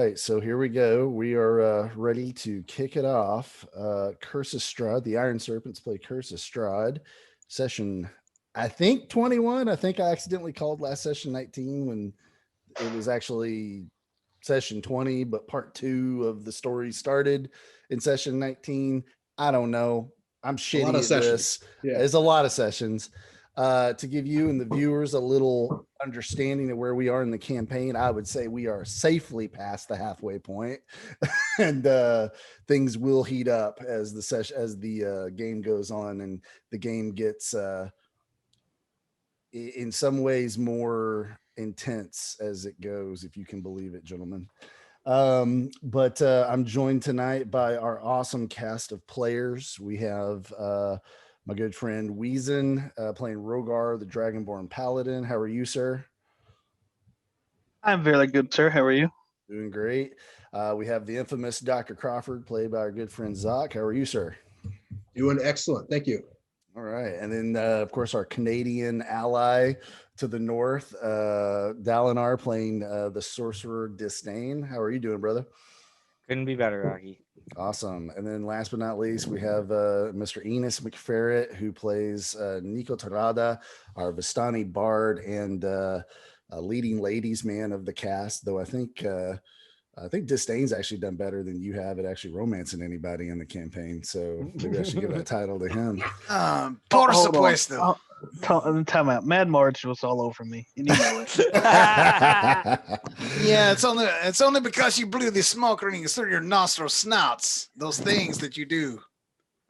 right, so here we go. We are ready to kick it off. Curse of Strahd, the Iron Serpents play Curse of Strahd, session, I think 21. I think I accidentally called last session 19 when it was actually session 20, but part two of the story started in session 19. I don't know. I'm shitty at this. Yeah. There's a lot of sessions. To give you and the viewers a little understanding of where we are in the campaign, I would say we are safely past the halfway point, and things will heat up as the game goes on, and the game gets in some ways more intense as it goes, if you can believe it, gentlemen. But I'm joined tonight by our awesome cast of players. We have my good friend Weezen playing Rhogar, the dragonborn paladin. How are you, sir? I'm very good, sir. How are you? Doing great. We have the infamous Dr. Crawford, played by our good friend Zoc. How are you, sir? Doing excellent. Thank you. All right. And then, of course, our Canadian ally to the north, Dalinar, playing the sorcerer Distain. How are you doing, brother? Couldn't be better, Rocky. Awesome. And then last but not least, we have Mr. Enos McFerret, who plays Nico Tarada, our Vistani Bard and leading ladies man of the cast, though I think Distain's actually done better than you have at actually romancing anybody in the campaign. So maybe I should give that title to him. Por supuesto. Time out. Mad March was all over me. And you know it. Yeah, it's only because you blew the smoke rings through your nostril snouts. Those things that you do.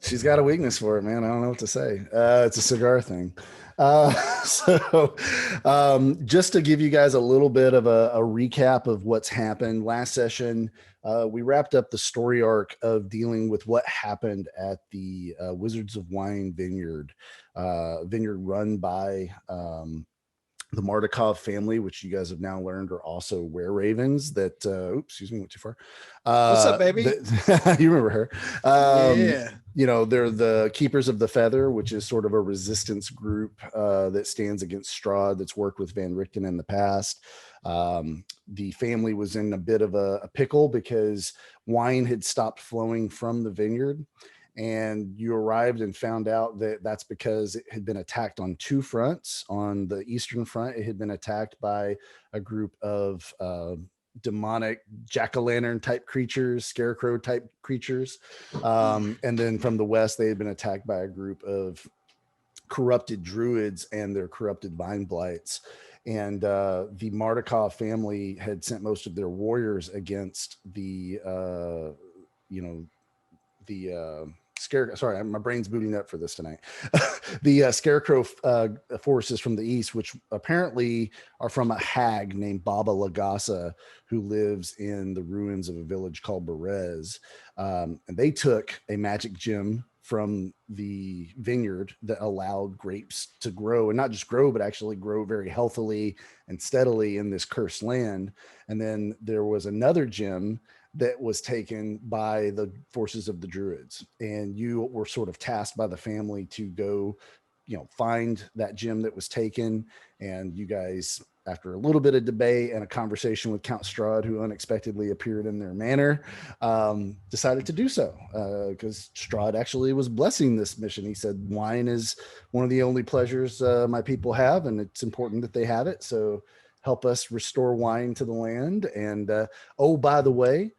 She's got a weakness for it, man. I don't know what to say. It's a cigar thing. Just to give you guys a little bit of a recap of what's happened last session, we wrapped up the story arc of dealing with what happened at the Wizards of Wine vineyard run by the Markovia family, which you guys have now learned are also were-ravens that excuse me, went too far. What's up, baby? You remember her. Yeah. You know, they're the Keepers of the Feather, which is sort of a resistance group that stands against Strahd, that's worked with Van Richten in the past. The family was in a bit of a pickle because wine had stopped flowing from the vineyard. And you arrived and found out that that's because it had been attacked on two fronts. On the eastern front, it had been attacked by a group of demonic jack-o'-lantern type creatures, scarecrow type creatures. And then from the west, they had been attacked by a group of corrupted druids and their corrupted vine blights. And the Markovia family had sent most of their warriors against the sorry, my brain's booting up for this tonight. The scarecrow forces from the east, which apparently are from a hag named Baba Lagasa, who lives in the ruins of a village called Berez. And they took a magic gem from the vineyard that allowed grapes to grow, and not just grow, but actually grow very healthily and steadily in this cursed land. And then there was another gem that was taken by the forces of the druids, and you were sort of tasked by the family to go, find that gem that was taken. And you guys, after a little bit of debate and a conversation with Count Strahd, who unexpectedly appeared in their manor, decided to do so because Strahd actually was blessing this mission. He said, wine is one of the only pleasures my people have, and it's important that they have it. So help us restore wine to the land. And oh, by the way,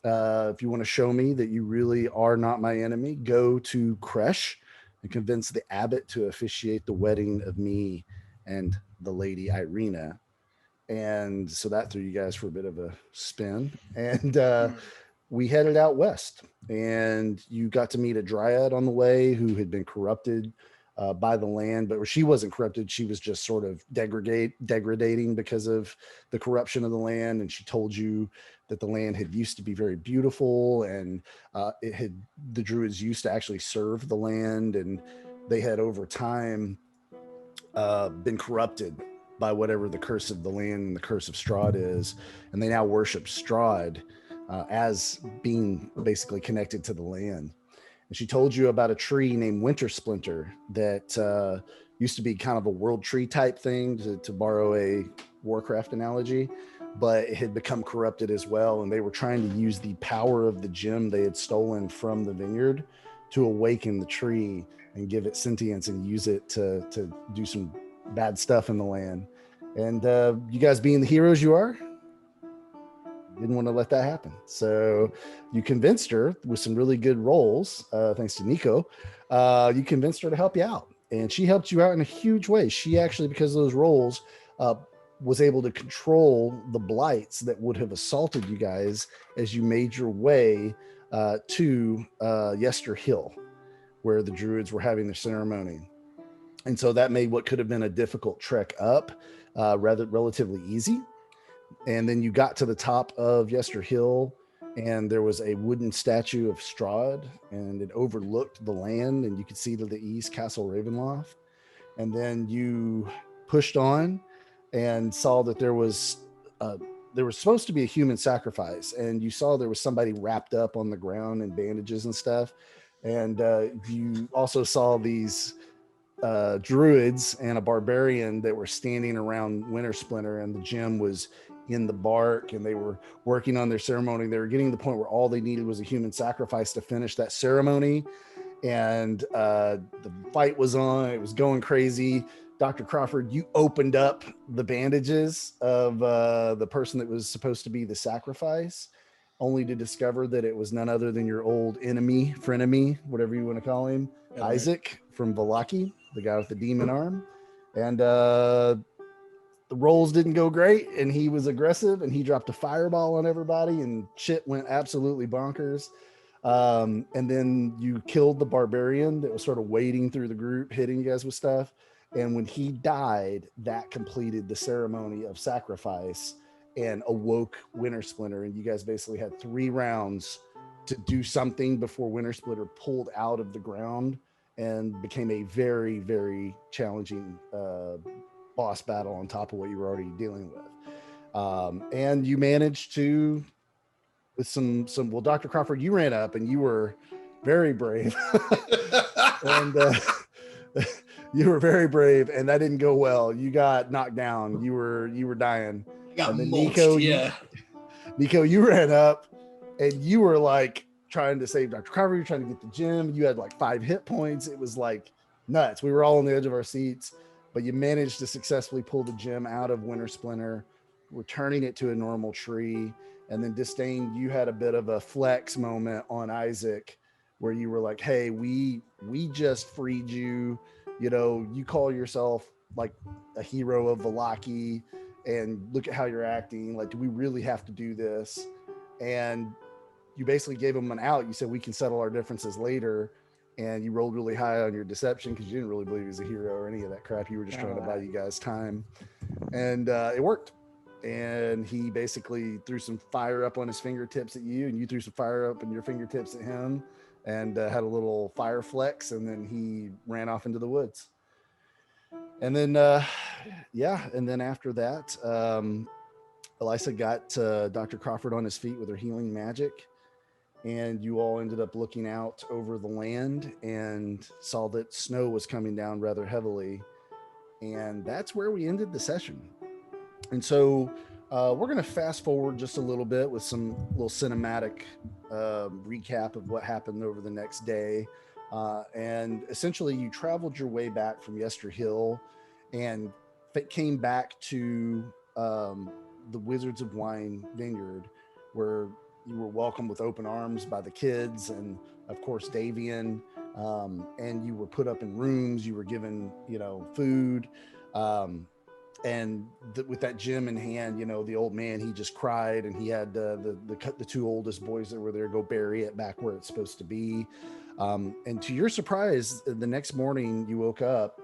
if you want to show me that you really are not my enemy, go to Krezk and convince the abbot to officiate the wedding of me and the lady Irina. And so that threw you guys for a bit of a spin. And we headed out west, and you got to meet a dryad on the way who had been corrupted by the land, but she wasn't corrupted. She was just sort of degrading because of the corruption of the land. And she told you that the land had used to be very beautiful, and the druids used to actually serve the land, and they had over time been corrupted by whatever the curse of the land and the curse of Strahd is, and they now worship Strahd as being basically connected to the land. And she told you about a tree named Winter Splinter that used to be kind of a world tree type thing, to borrow a Warcraft analogy, but it had become corrupted as well. And they were trying to use the power of the gem they had stolen from the vineyard to awaken the tree and give it sentience and use it to do some bad stuff in the land. And you guys being the heroes you are, didn't want to let that happen. So you convinced her with some really good rolls, thanks to Nico. You convinced her to help you out. And she helped you out in a huge way. She actually, because of those rolls, was able to control the blights that would have assaulted you guys as you made your way to Yester Hill, where the druids were having their ceremony. And so that made what could have been a difficult trek up relatively easy. And then you got to the top of Yester Hill, and there was a wooden statue of Strahd, and it overlooked the land, and you could see to the east Castle Ravenloft. And then you pushed on and saw that there was supposed to be a human sacrifice, and you saw there was somebody wrapped up on the ground in bandages and stuff. And you also saw these druids and a barbarian that were standing around Winter Splinter, and the gem was in the bark, and they were working on their ceremony. They were getting to the point where all they needed was a human sacrifice to finish that ceremony. And the fight was on. It was going crazy. Dr. Crawford, you opened up the bandages of the person that was supposed to be the sacrifice, only to discover that it was none other than your old enemy, frenemy, whatever you want to call him, Yeah, Isaac from Vallaki, the guy with the demon arm. And the rolls didn't go great, and he was aggressive, and he dropped a fireball on everybody, and shit went absolutely bonkers. And then you killed the barbarian that was sort of wading through the group, hitting you guys with stuff. And when he died, that completed the ceremony of sacrifice and awoke Winter Splinter. And you guys basically had 3 rounds to do something before Winter Splinter pulled out of the ground and became a very, very challenging boss battle on top of what you were already dealing with. And you managed to, with some, well, Dr. Crawford, you ran up and you were very brave. And you were very brave, and that didn't go well. You got knocked down. You were dying. I got And then mulched, Nico, yeah. you ran up and you were like trying to save Dr. Crawford. You're trying to get the gem. You had like 5 hit points. It was like nuts. We were all on the edge of our seats, but you managed to successfully pull the gem out of Winter Splinter, returning it to a normal tree. And then Distain, you had a bit of a flex moment on Isaac where you were like, hey, we just freed you. You know, you call yourself like a hero of Vallaki, and look at how you're acting. Like, do we really have to do this? And you basically gave him an out. You said, we can settle our differences later. And you rolled really high on your deception because you didn't really believe he was a hero or any of that crap. You were just trying to buy you guys time. And it worked. And he basically threw some fire up on his fingertips at you, and you threw some fire up on your fingertips at him, and had a little fire flex, and then he ran off into the woods. And then, and then after that, Elisa got Dr. Crawford on his feet with her healing magic, and you all ended up looking out over the land and saw that snow was coming down rather heavily. And that's where we ended the session. And so we're going to fast forward just a little bit with some little cinematic recap of what happened over the next day. And essentially, you traveled your way back from Yester Hill and came back to the Wizards of Wine Vineyard, where you were welcomed with open arms by the kids and, of course, Davian. And you were put up in rooms. You were given, food. And with that gem in hand, the old man, he just cried, and he had the 2 oldest boys that were there go bury it back where it's supposed to be. And to your surprise, the next morning you woke up,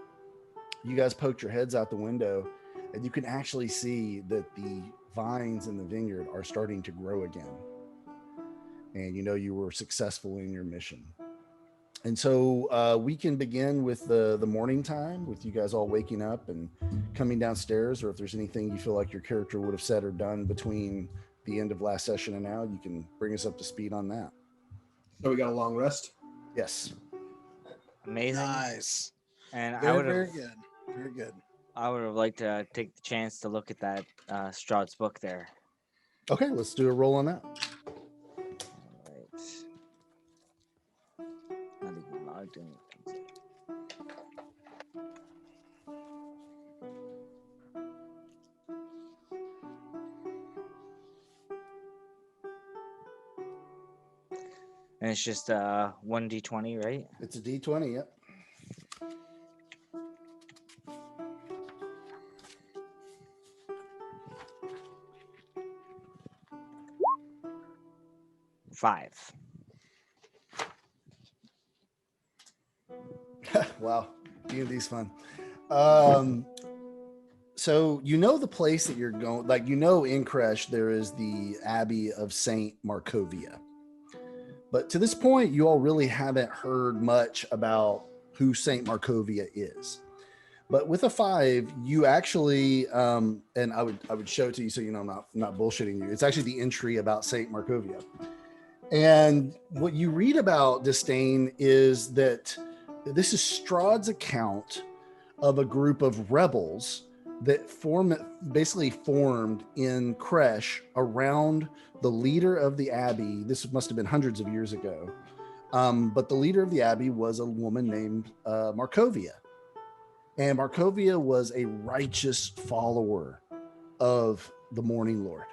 you guys poked your heads out the window, and you can actually see that the vines in the vineyard are starting to grow again. And you were successful in your mission. And so we can begin with the morning time, with you guys all waking up and coming downstairs, or if there's anything you feel like your character would have said or done between the end of last session and now, you can bring us up to speed on that. So we got a long rest. Yes. Amazing. Nice. And I Very, would have very good. Very good. I would have liked to take the chance to look at that Strahd's book there. Okay, let's do a roll on that. All right. Not even logged in. And it's just 1d20, right? It's a D20, yep. Five. Wow, D&D's fun. So you know the place that you're going, like in Krezk there is the Abbey of St. Markovia. But to this point, you all really haven't heard much about who St. Markovia is. But with a 5, you actually, and I would show it to you so you know I'm not bullshitting you. It's actually the entry about St. Markovia. And what you read about Distain is that this is Strahd's account of a group of rebels that basically formed in Krezk around the leader of the abbey. This must have been hundreds of years ago. But the leader of the abbey was a woman named Markovia. And Markovia was a righteous follower of the Morning Lord.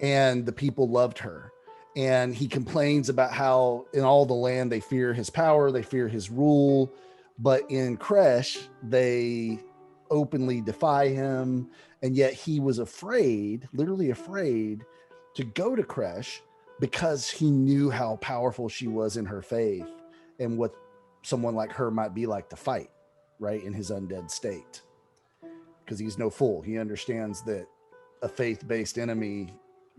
And the people loved her. And he complains about how in all the land they fear his power, they fear his rule. But in Krezk, they openly defy him. And yet he was afraid, literally afraid, to go to Krezk because he knew how powerful she was in her faith and what someone like her might be like to fight, right, in his undead state. Because he's no fool. He understands that a faith-based enemy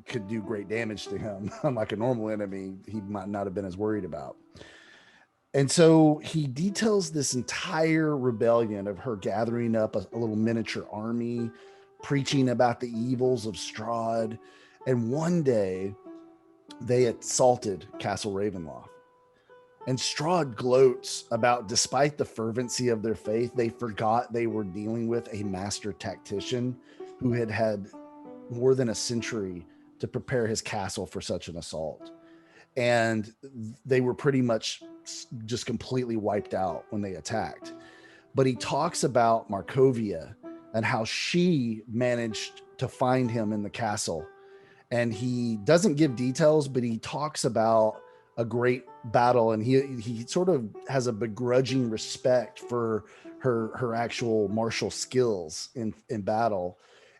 could do great damage to him. Unlike a normal enemy, he might not have been as worried about. And so he details this entire rebellion of her gathering up a little miniature army, preaching about the evils of Strahd. And one day they assaulted Castle Ravenloft. And Strahd gloats about, despite the fervency of their faith, they forgot they were dealing with a master tactician who had had more than a century to prepare his castle for such an assault. And they were pretty much just completely wiped out when they attacked. But he talks about Markovia and how she managed to find him in the castle. And he doesn't give details, but he talks about a great battle, and he sort of has a begrudging respect for her actual martial skills in battle.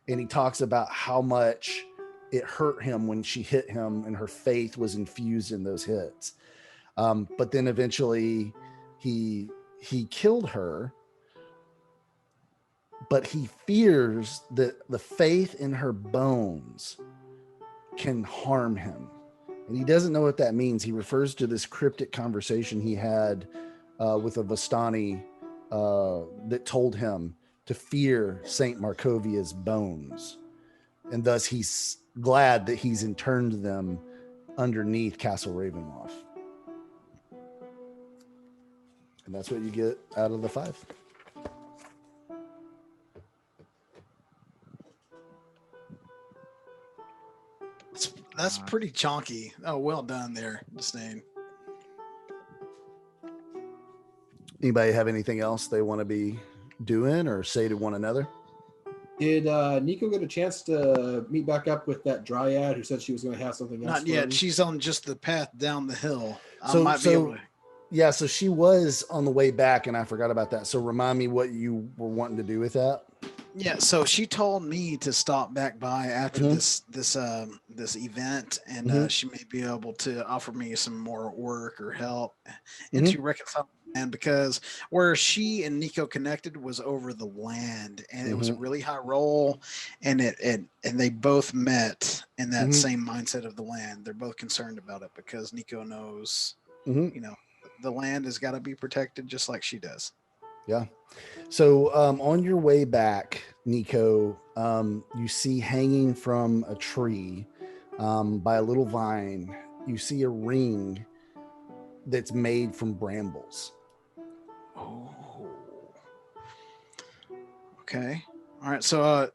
And he talks about how much it hurt him when she hit him and her faith was infused in those hits. But then eventually he killed her, but he fears that the faith in her bones can harm him. And he doesn't know what that means. He refers to this cryptic conversation he had with a Vistani that told him to fear St. Markovia's bones. And thus he's glad that he's interned them underneath Castle Ravenloft. And that's what you get out of the 5. That's pretty chonky. Oh, well done there, Distain. Anybody have anything else they want to be doing or say to one another? Did Nico get a chance to meet back up with that dryad who said she was going to have something else? Not for yet. him? She's on just the path down the hill. I So- might be so- able to. Yeah, so she was on the way back, and I forgot about that. So remind me what you were wanting to do with that. Yeah, so she told me to stop back by after Mhm. this event, and Mhm. she may be able to offer me some more work or help Mhm. into reconciling. And because where she and Nico connected was over the land, and it was a really high roll, and and they both met in that Mhm. same mindset of the land. They're both concerned about it because Nico knows, Mhm. the land has got to be protected just like she does. Yeah. So on your way back, Nico, you see hanging from a tree by a little vine, you see a ring that's made from brambles. Oh. Okay. All right. So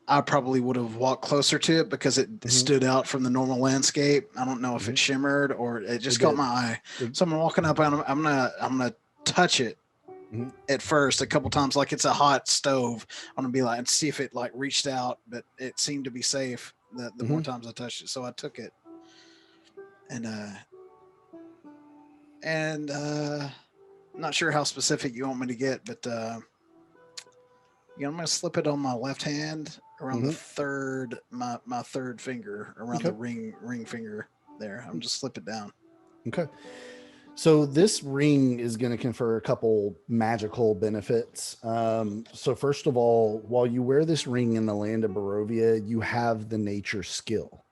I probably would have walked closer to it because it stood out from the normal landscape. I don't know if it shimmered or it just caught my eye. So I'm walking up and I'm gonna touch it at first a couple times, like it's a hot stove. I'm gonna be like and see if it like reached out, but it seemed to be safe the more times I touched it. So I took it and I'm not sure how specific you want me to get, but I'm gonna slip it on my left hand around the third my third finger around the ring finger there. I'm just slip it down. Okay. So this ring is going to confer a couple magical benefits. So first of all, while you wear this ring in the land of Barovia, you have the nature skill.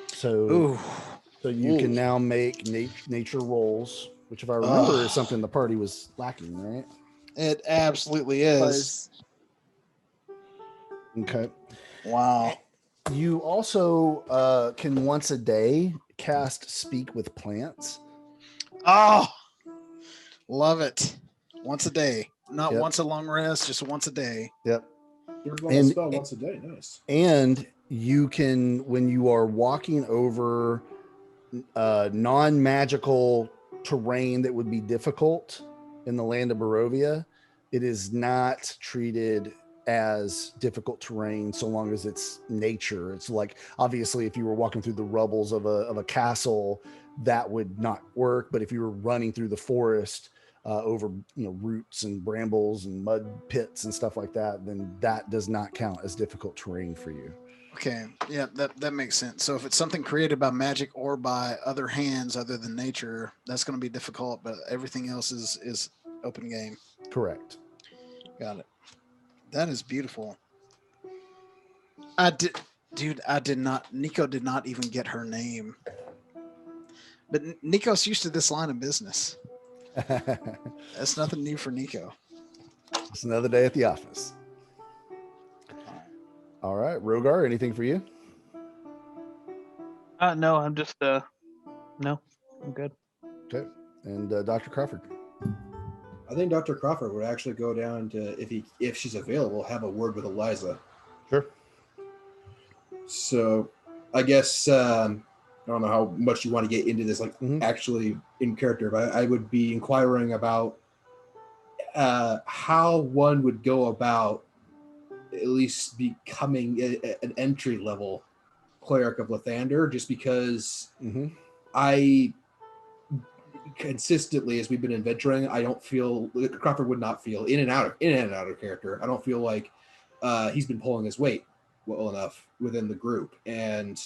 So you can now make nature rolls, which if I remember is something the party was lacking, right? It absolutely is. Okay. Wow. You also can once a day cast Speak with Plants. Oh, love it. Once a day, not once a long rest, just once a day. Yep. And spell once a day. Nice. And you can, when you are walking over non-magical terrain that would be difficult in the land of Barovia, it is not treated as difficult terrain so long as it's nature. It's like, obviously, if you were walking through the rubbles of a castle, that would not work. But if you were running through the forest over roots and brambles and mud pits and stuff like that, then that does not count as difficult terrain for you. Okay, yeah, that makes sense. So if it's something created by magic or by other hands other than nature, that's going to be difficult, but everything else is open game. Correct. Got it. That is beautiful. Nico did not even get her name. But Nico's used to this line of business. That's nothing new for Nico. It's another day at the office. All right, Rhogar, anything for you? No, I'm just no, I'm good. Okay, and Dr. Crawford. I think Dr. Crawford would actually go down to, if she's available, have a word with Eliza. Sure. So, I guess I don't know how much you want to get into this, actually in character, but I would be inquiring about how one would go about at least becoming an entry level cleric of Lathander, just because I consistently, as we've been adventuring, I don't feel Crawford would not feel in and out of character. I don't feel like he's been pulling his weight well enough within the group, and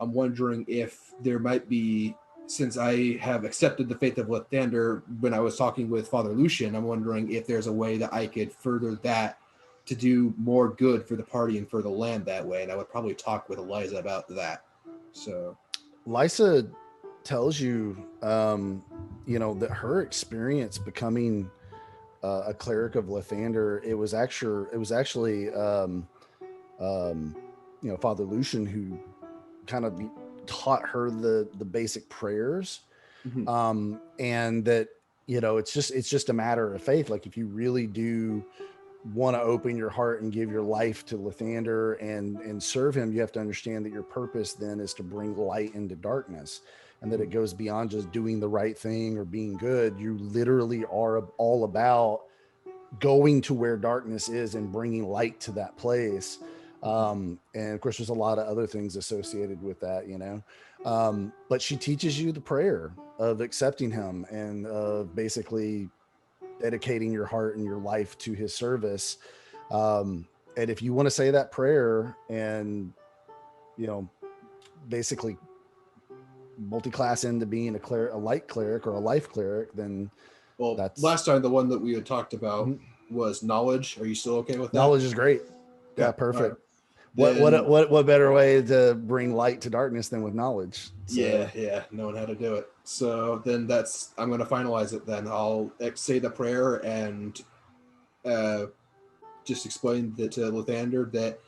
I'm wondering if there might be, since I have accepted the faith of Lathander when I was talking with Father Lucian, I'm wondering if there's a way that I could further that to do more good for the party and for the land that way. And I would probably talk with Eliza about that. So Lysa tells you, that her experience becoming a cleric of Lathander, it was actually Father Lucian who kind of taught her the basic prayers, and that it's just a matter of faith. Like, if you really do want to open your heart and give your life to Lathander and serve him, you have to understand that your purpose then is to bring light into darkness, and that it goes beyond just doing the right thing or being good. You literally are all about going to where darkness is and bringing light to that place. And of course, there's a lot of other things associated with that, but she teaches you the prayer of accepting him and of basically dedicating your heart and your life to his service. And if you want to say that prayer and, basically multi-class into being a light cleric or a life cleric, then that's last time the one that we had talked about was knowledge. Are you still okay with that? Knowledge is great. Yeah, perfect. What better way to bring light to darkness than with knowledge? So. Yeah, knowing how to do it. So then I'm going to finalize it. Then I'll say the prayer and just explain to Lathander that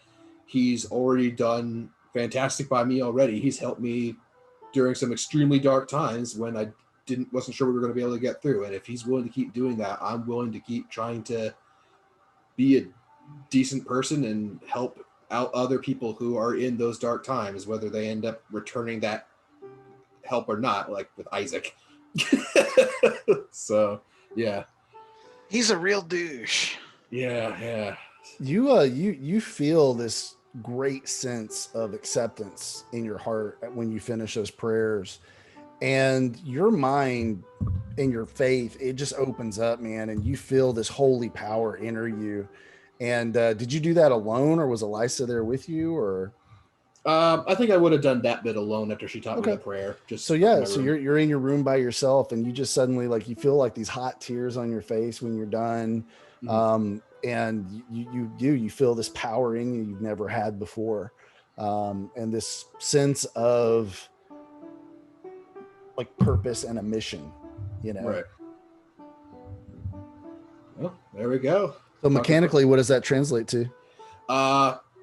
he's already done fantastic by me already. He's helped me during some extremely dark times when I wasn't sure we were going to be able to get through. And if he's willing to keep doing that, I'm willing to keep trying to be a decent person and help out other people who are in those dark times, whether they end up returning that help or not, like with Isaac. So yeah, He's a real douche. yeah. You feel this great sense of acceptance in your heart when you finish those prayers, and your mind and your faith, it just opens up, man, and you feel this holy power enter you. And did you do that alone, or was Elisa there with you, or? I think I would have done that bit alone after she taught me Okay. the prayer. Just So up in yeah, my so room. you're in your room by yourself, and you just suddenly, like, you feel like these hot tears on your face when you're done. Mhm. And you feel this power in you you've never had before, and this sense of like purpose and a mission, you know. Right. Well, there we go. So mechanically, what does that translate to?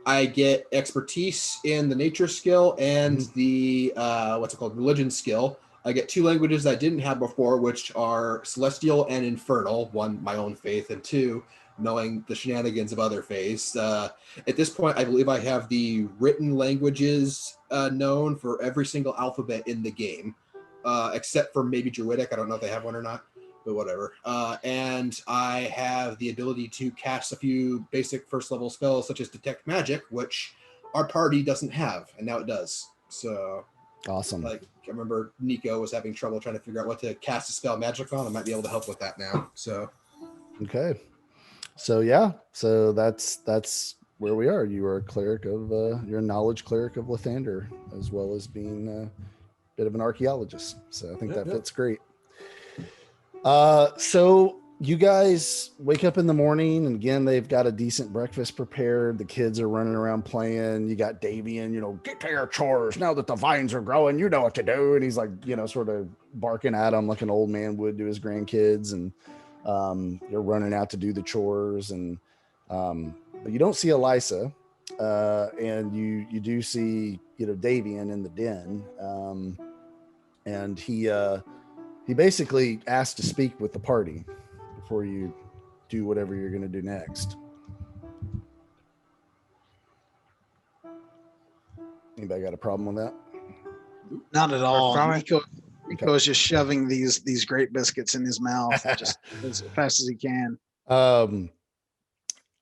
I get expertise in the nature skill and Mhm. the what's it called, religion skill. I get 2 languages I didn't have before, which are celestial and infernal. 1, my own faith, and 2, knowing the shenanigans of other faiths. At this point, I believe I have the written languages known for every single alphabet in the game, except for maybe Druidic. I don't know if they have one or not, but whatever. And I have the ability to cast a few basic first level spells, such as Detect Magic, which our party doesn't have, and now it does. So, Awesome. like, I remember Nico was having trouble trying to figure out what to cast a spell magic on. I might be able to help with that now. So, Okay. So yeah, so that's where we are. You are a cleric of you're a knowledge cleric of Lathander, as well as being a bit of an archaeologist. So I think that fits great. So you guys wake up in the morning, and again, they've got a decent breakfast prepared. The kids are running around playing. You got Davian, get to your chores now that the vines are growing. You know what to do. And he's like, sort of barking at them like an old man would to his grandkids. And you're running out to do the chores, and but you don't see Elisa, and you do see Davian in the den, and he basically asked to speak with the party before you do whatever you're going to do next. Anybody got a problem with that? Not at all. from it. Nico is just shoving these great biscuits in his mouth just as fast as he can. I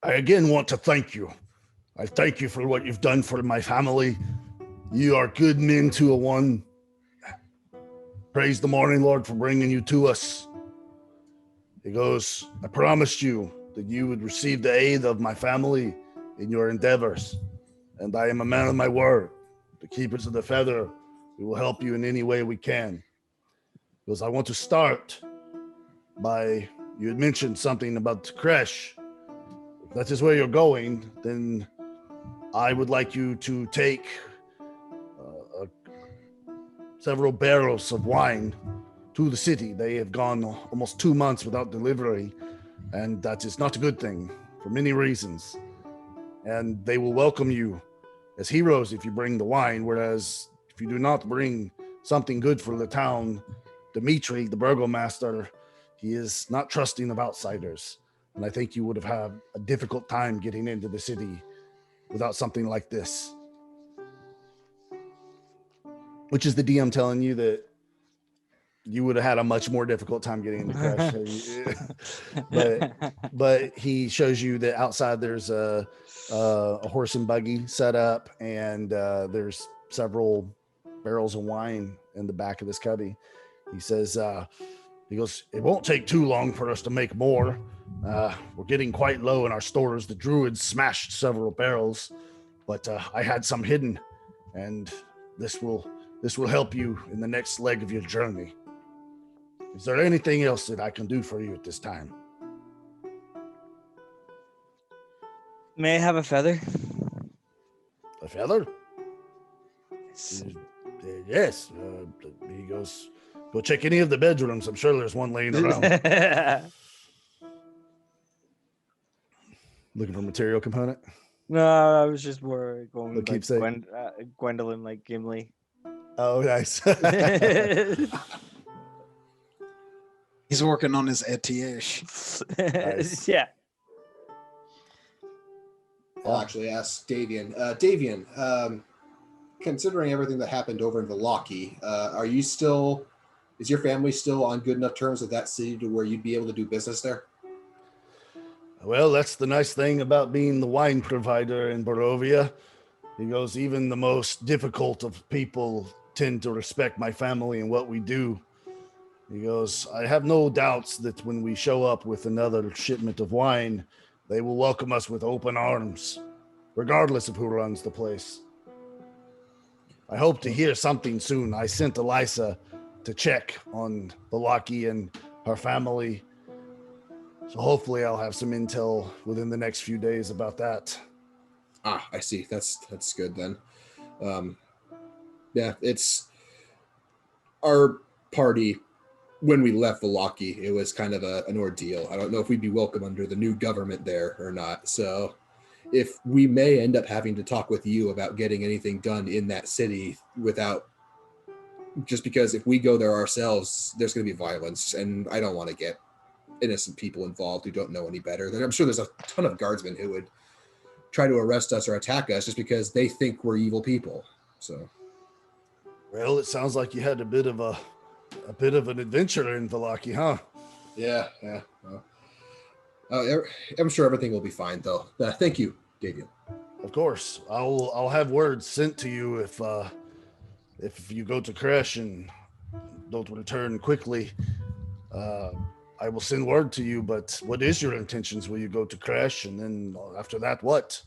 again want to thank you. I thank you for what you've done for my family. You are good men to a one. Praise the morning Lord for bringing you to us. He goes, I promised you that you would receive the aid of my family in your endeavors, and I am a man of my word. The keepers of the feather, we will help you in any way we can. Because I want to start by, you had mentioned something about Krezk. If that is where you're going, then I would like you to take several barrels of wine to the city. They have gone almost 2 months without delivery, and that is not a good thing for many reasons. And they will welcome you as heroes if you bring the wine, whereas if you do not bring something good for the town, Dimitri, the burgomaster, he is not trusting of outsiders. And I think you would have had a difficult time getting into the city without something like this. Which is the DM telling you that you would have had a much more difficult time getting into Krezk. but he shows you that outside there's a horse and buggy set up, and there's several barrels of wine in the back of this cubby. He says, he goes, it won't take too long for us to make more. We're getting quite low in our stores. The druids smashed several barrels, but I had some hidden, and this will help you in the next leg of your journey. Is there anything else that I can do for you at this time? May I have a feather? A feather? Yes. He goes, go check any of the bedrooms. I'm sure there's one laying around. Looking for material component? No, I was just more going What like keepsake? Gwendolyn, like Gimli. Oh, nice. He's working on his etiche. Nice. Yeah. I'll actually ask Davian. Davian, considering everything that happened over in Vistani, is your family still on good enough terms with that city to where you'd be able to do business there? Well, that's the nice thing about being the wine provider in Barovia. He goes, even the most difficult of people tend to respect my family and what we do. He goes, I have no doubts that when we show up with another shipment of wine, they will welcome us with open arms, regardless of who runs the place. I hope to hear something soon. I sent Elisa to check on Vistani and her family. So hopefully I'll have some intel within the next few days about that. Ah, I see. That's good then. Yeah, it's our party. When we left Vistani, it was kind of an ordeal. I don't know if we'd be welcome under the new government there or not. So if we may end up having to talk with you about getting anything done in that city without, just because if we go there ourselves, there's going to be violence, and I don't want to get innocent people involved who don't know any better. I'm sure there's a ton of guardsmen who would try to arrest us or attack us just because they think we're evil people. So, well, it sounds like you had a bit of an adventure in Vistani, huh? Yeah. Well, I'm sure everything will be fine, though. Thank you, Davian. Of course, I'll have words sent to you if you go to Krezk and don't return quickly. I will send word to you. But what is your intentions? Will you go to Krezk, and then after that, what?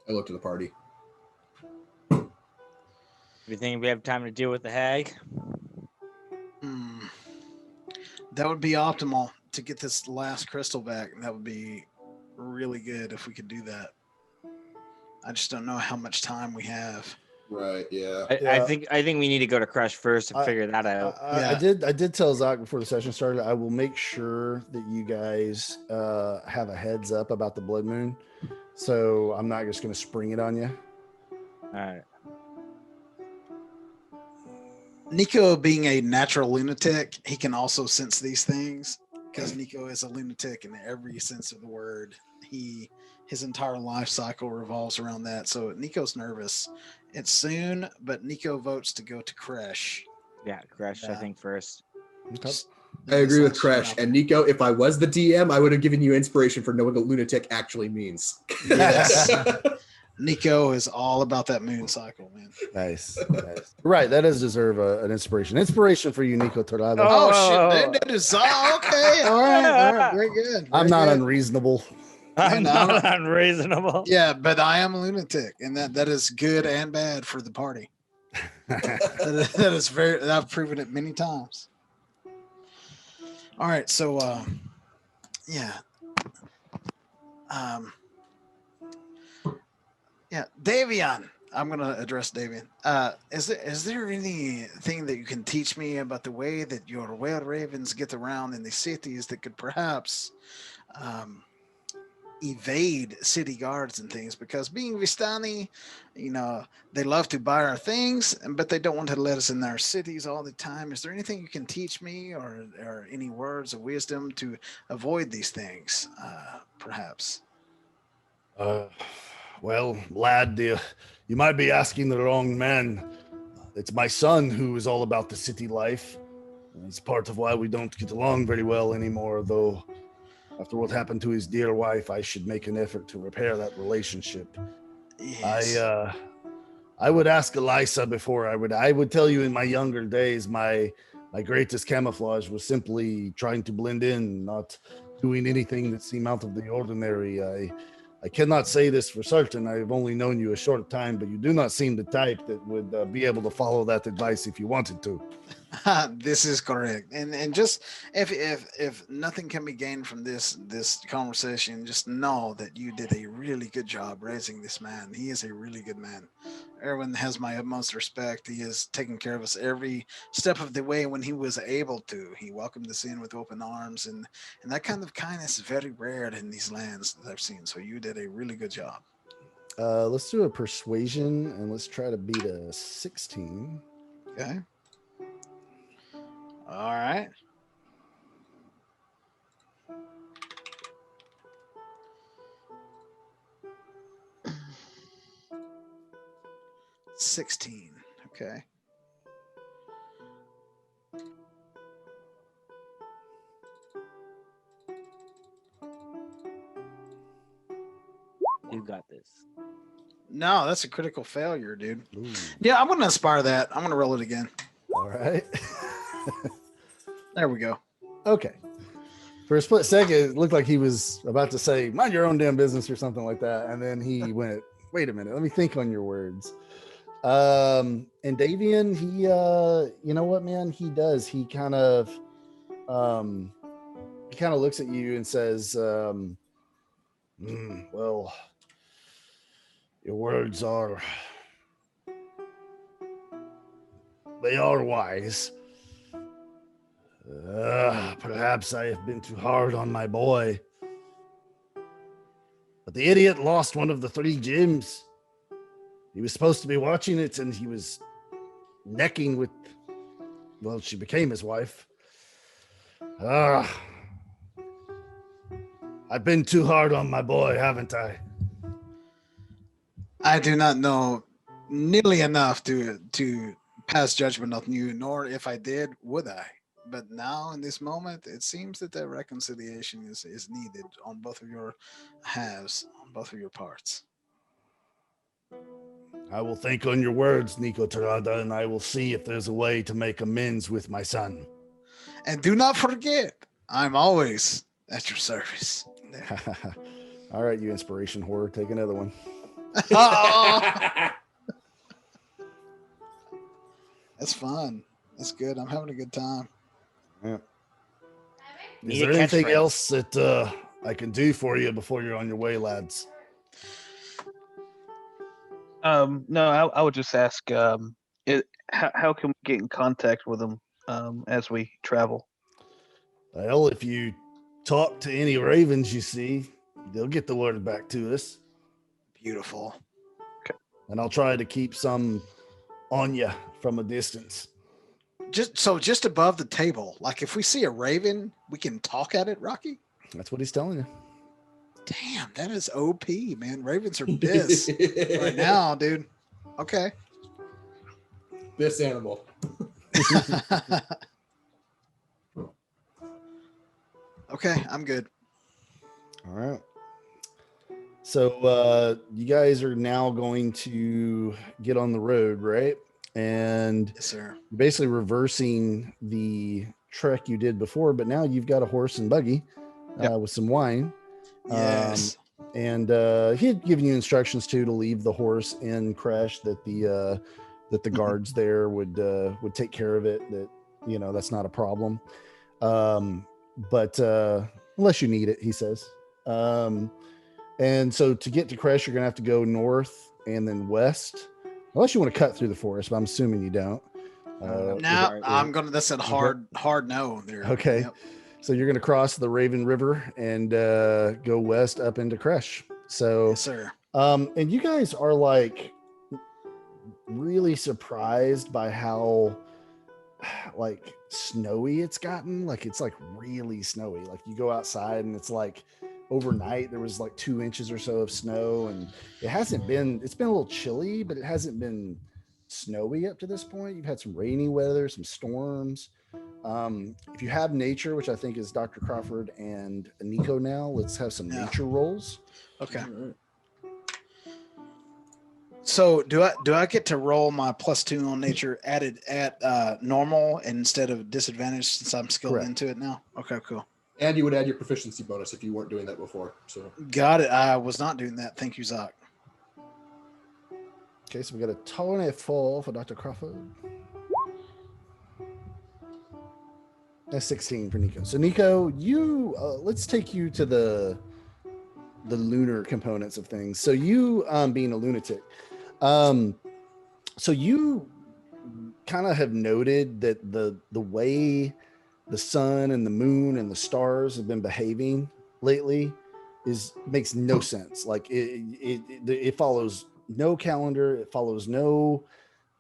I look to the party. Do you think we have time to deal with the hag? That would be optimal to get this last crystal back. That would be really good if we could do that. I just don't know how much time we have. Right. Yeah. I think we need to go to Krezk first and figure that out. I did tell Zach before the session started, I will make sure that you guys have a heads up about the blood moon. So I'm not just going to spring it on you. All right. Nico, being a natural lunatic, he can also sense these things because Nico is a lunatic in every sense of the word. His entire life cycle revolves around that. So Nico's nervous. It's soon, but Nico votes to go to Krezk. Yeah, Krezk, I think first. Okay. I agree with Krezk. And Nico, if I was the DM, I would have given you inspiration for knowing what lunatic actually means. Yes. Nico is all about that moon cycle, man. Nice. Right, that does deserve an inspiration. Inspiration for you, Nico Torrado. Oh, shit. That is okay. All right. Very good. I'm not unreasonable. I'm not unreasonable. Yeah, but I am a lunatic, and that is good and bad for the party. that is very. I've proven it many times. All right, so yeah, Davian. I'm gonna address Davian. Is there anything that you can teach me about the way that your were ravens get around in the cities that could perhaps evade city guards and things? Because being Vistani, they love to buy our things, but they don't want to let us in their cities all the time. Is there anything you can teach me, or any words of wisdom to avoid these things, perhaps? Well, lad, you might be asking the wrong man. It's my son who is all about the city life. It's part of why we don't get along very well anymore, though. After what happened to his dear wife, I should make an effort to repair that relationship. Yes. I would ask Elisa before I would tell you in my younger days, my greatest camouflage was simply trying to blend in, not doing anything that seemed out of the ordinary. I cannot say this for certain. I've only known you a short time, but you do not seem the type that would be able to follow that advice if you wanted to. This is correct, and just if nothing can be gained from this conversation, just know that you did a really good job raising this man. He is a really good man. Erwin has my utmost respect. He has taken care of us every step of the way when he was able to. He welcomed us in with open arms, and that kind of kindness is very rare in these lands that I've seen. So you did a really good job. Let's do a persuasion, and let's try to beat a 16. Okay. All right. 16. Okay. You got this. No, that's a critical failure, dude. Ooh. Yeah, I'm gonna inspire that. I'm gonna roll it again. All right. There we go. Okay. For a split second, it looked like he was about to say, mind your own damn business or something like that. And then he went, wait a minute, let me think on your words. And Davian, he you know what, man, he does. He kind of looks at you and says, well, your words are wise. Perhaps I have been too hard on my boy. But the idiot lost one of the 3 gems. He was supposed to be watching it, and he was necking with... Well, she became his wife. I've been too hard on my boy, haven't I? I do not know nearly enough to pass judgment on you, nor if I did, would I. But now, in this moment, it seems that the reconciliation is needed on both of your halves, on both of your parts. I will think on your words, Nico Terada, and I will see if there's a way to make amends with my son. And do not forget, I'm always at your service. All right, you inspiration whore, take another one. That's fun. That's good. I'm having a good time. Yeah. Need Is a there anything catchphrase. else that I can do for you before you're on your way, lads? No, I would just ask, how can we get in contact with them as we travel? Well, if you talk to any ravens you see, they'll get the word back to us. Beautiful. And I'll try to keep some on you from a distance. Just above the table, like if we see a raven, we can talk at it, Rocky. That's what he's telling you. Damn, that is OP, man. Ravens are biz right now, dude. Okay. This animal. Okay, I'm good. All right. So you guys are now going to get on the road, right? And Yes, sir. you're basically reversing the trek you did before, but now you've got a horse and buggy with some wine. Yes. And he had given you instructions to leave the horse in Crash, that the guards there would take care of it. That, you know, that's not a problem. But unless you need it, he says. And so to get to Crash, you're gonna have to go north and then west, unless you want to cut through the forest. But I'm assuming you don't. Now I'm gonna. That's a hard no there. Okay. Yep. So you're going to cross the Raven River and go west up into Kresh. So, Yes, sir. And you guys are like really surprised by how like snowy it's gotten. Like it's like really snowy. Like you go outside and it's like overnight there was like 2 inches or so of snow, and it's been a little chilly, but it hasn't been snowy up to this point. You've had some rainy weather, some storms. If you have nature, which I think is Dr. Crawford and Nico now, let's have some nature rolls. Okay. So do I get to roll my +2 on nature added at normal instead of disadvantage since I'm skilled Correct. into it now? Okay, cool. And you would add your proficiency bonus if you weren't doing that before. So Got it. I was not doing that. Thank you, Zach. Okay, so we got a 24 for Dr. Crawford. That's 16 for Nico. So Nico, you let's take you to the lunar components of things. So you being a lunatic, so you kind of have noted that the way the sun and the moon and the stars have been behaving lately makes no sense. Like it follows no calendar, it follows no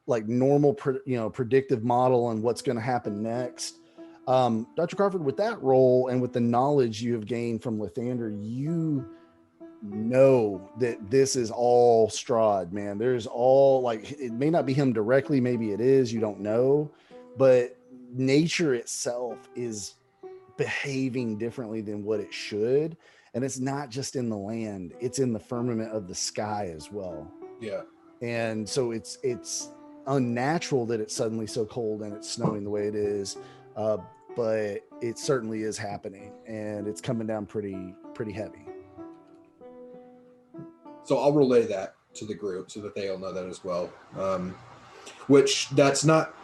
like normal predictive model on what's going to happen next. Dr. Crawford, with that role and with the knowledge you have gained from Lathander, you know that this is all Strahd, man. There's all like, it may not be him directly, maybe it is, you don't know, but nature itself is behaving differently than what it should. And it's not just in the land, it's in the firmament of the sky as well. Yeah. And so it's unnatural that it's suddenly so cold and it's snowing the way it is. But it certainly is happening, and it's coming down pretty heavy. So I'll relay that to the group so that they all know that as well. Which that's not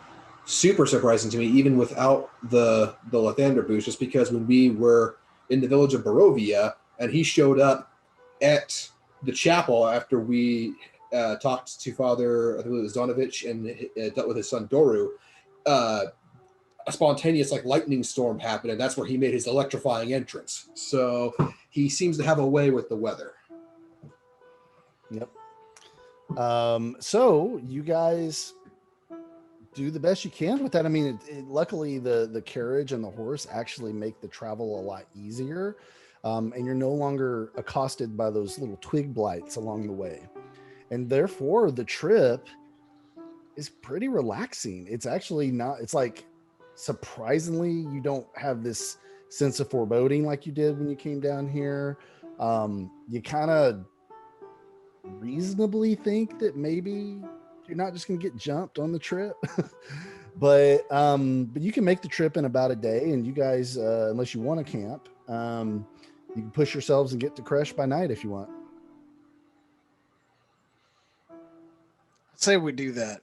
super surprising to me, even without the Lathander boost, just because when we were in the village of Barovia and he showed up at the chapel after we talked to Father, I think it was Donovich, and dealt with his son Doru, a spontaneous like lightning storm happened, and that's where he made his electrifying entrance. So he seems to have a way with the weather. Yep. So you guys do the best you can with that. I mean, luckily the carriage and the horse actually make the travel a lot easier, and you're no longer accosted by those little twig blights along the way, and therefore the trip is pretty relaxing. It's actually not. It's like, surprisingly, you don't have this sense of foreboding like you did when you came down here. You kind of reasonably think that maybe you're not just going to get jumped on the trip. but you can make the trip in about a day, and you guys, unless you want to camp, you can push yourselves and get to Krezk by night if you want. I'd say we do that.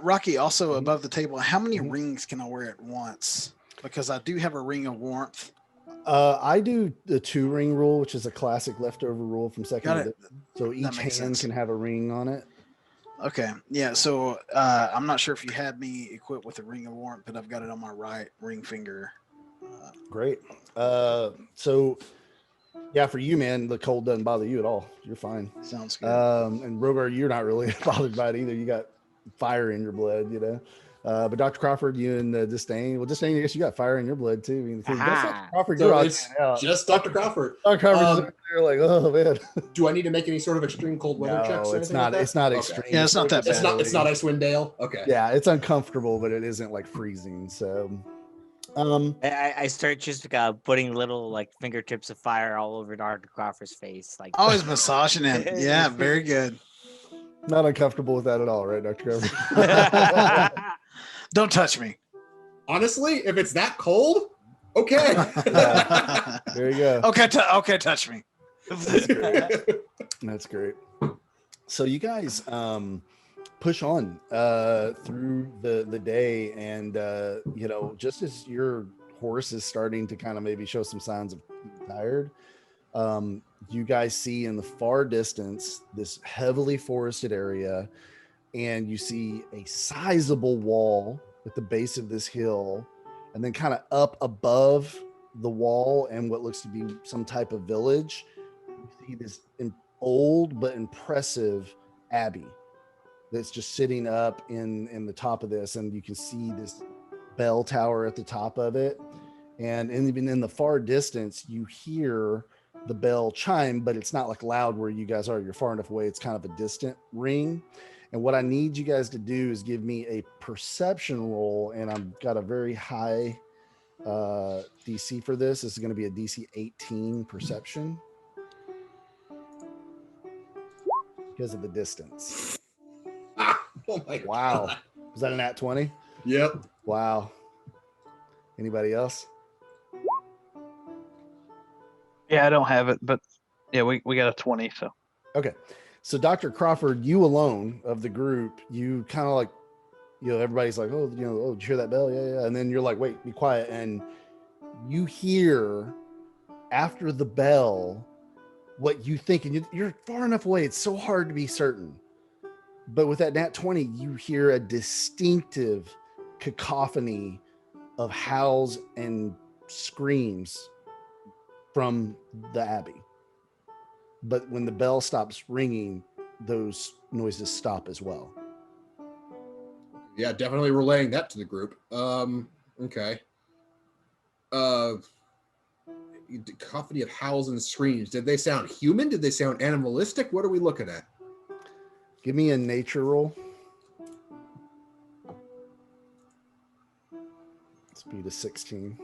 Rocky, also above the table, how many rings can I wear at once? Because I do have a ring of warmth. I do the 2-ring rule, which is a classic leftover rule from second edition. So each hand sense. can have a ring on it. Okay. Yeah. So I'm not sure if you had me equipped with a ring of warmth, but I've got it on my right ring finger. Great. So yeah, for you, man, the cold doesn't bother you at all. You're fine. Sounds good. And Rhogar, you're not really bothered by it either. You got fire in your blood, you know. But Dr. Crawford, you and Distain. Well, Distain, I guess you got fire in your blood too. I mean, Crawford, So you're it's just Dr. Crawford. Dr. Crawford, you're like, oh man. Do I need to make any sort of extreme cold weather checks? No, it's not. It's not extreme. Yeah, it's not that bad. It's not Icewind Dale. Okay. Yeah, it's uncomfortable, but it isn't like freezing. So, I start just putting little like fingertips of fire all over Dr. Crawford's face, like always massaging it. Yeah, very good. Not uncomfortable with that at all, right, Dr. Crawford? Don't touch me. Honestly, if it's that cold, okay. There you go. Okay, touch me. That's great. So you guys push on through the day, and you know, just as your horse is starting to kind of maybe show some signs of tired, you guys see in the far distance this heavily forested area, and you see a sizable wall at the base of this hill, and then kind of up above the wall and what looks to be some type of village, you see this old but impressive abbey that's just sitting up in the top of this, and you can see this bell tower at the top of it, and even in the far distance you hear the bell chime, but it's not like loud where you guys are. You're far enough away, it's kind of a distant ring. And what I need you guys to do is give me a perception roll, and I've got a very high DC for this. This is going to be a DC 18 perception because of the distance. Oh my Wow. God. Was that an nat 20? Yep. Wow. Anybody else? Yeah, I don't have it, but yeah, we got a 20. So Okay. So Dr. Crawford, you alone of the group, you kind of like, you know, everybody's like, oh, you know, oh, did you hear that bell? Yeah, yeah. And then you're like, wait, be quiet. And you hear after the bell what you think, and you're far enough away. It's so hard to be certain. But with that nat 20, you hear a distinctive cacophony of howls and screams from the Abbey. But when the bell stops ringing, those noises stop as well. Yeah, definitely relaying that to the group. Okay. cacophony of howls and screams. Did they sound human? Did they sound animalistic? What are we looking at? Give me a nature roll. Speed is 16.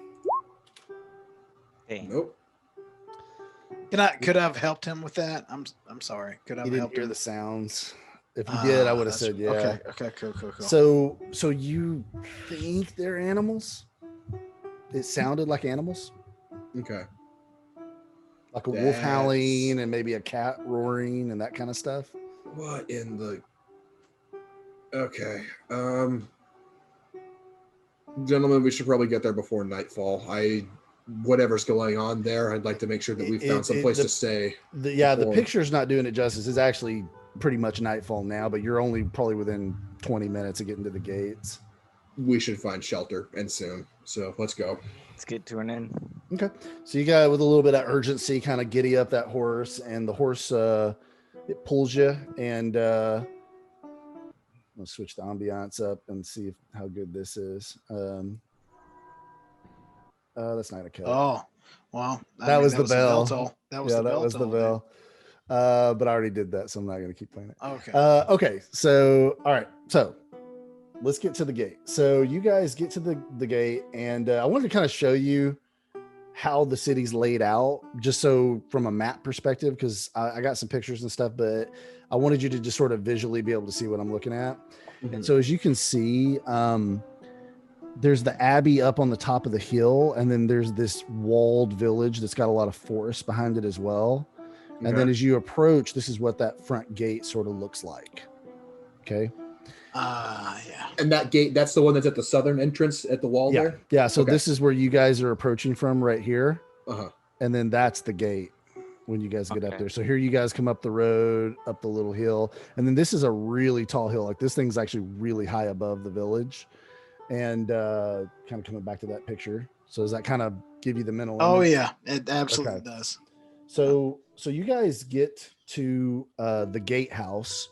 Dang. Nope. Could I have helped him with that? I'm sorry. Could I You have didn't helped hear him? the sounds. If you did, I would have That's- said yeah. Okay, cool. So you think they're animals? It sounded like animals, Okay. like a wolf That's- howling and maybe a cat roaring and that kind of stuff. What in the... Okay. Gentlemen, we should probably get there before nightfall. Whatever's going on there, I'd like to make sure that we found some place to stay. The before. picture's not doing it justice. It's actually pretty much nightfall now, but you're only probably within 20 minutes of getting to the gates. We should find shelter, and soon. So let's go. Let's get to an end. Okay. So you got, with a little bit of urgency, kind of giddy up that horse, and the horse it pulls you, and let's switch the ambiance up and see how good this is. That's not a cut. Oh, well, That was the bell. That was the bell. That was the toll, bell. But I already did that, so I'm not going to keep playing it. man. Okay. Okay. So, all right. So let's get to the gate. So you guys get to the gate, and I wanted to kind of show you how the city's laid out, just so from a map perspective, because I got some pictures and stuff, but I wanted you to just sort of visually be able to see what I'm looking at. And so as you can see, there's the Abbey up on the top of the hill, and then there's this walled village that's got a lot of forest behind it as well. And then as you approach, this is what that front gate sort of looks like. Okay. Yeah. And that gate, that's the one that's at the southern entrance at the wall Yeah. there? Yeah. So Okay. this is where you guys are approaching from right here. Uh-huh. And then that's the gate when you guys get up Okay. there. So here you guys come up the road, up the little hill. And then this is a really tall hill. Like this thing's actually really high above the village. And kind of coming back to that picture. So does that kind of give you the mental Oh image? yeah, it absolutely Okay. does. So you guys get to the gatehouse,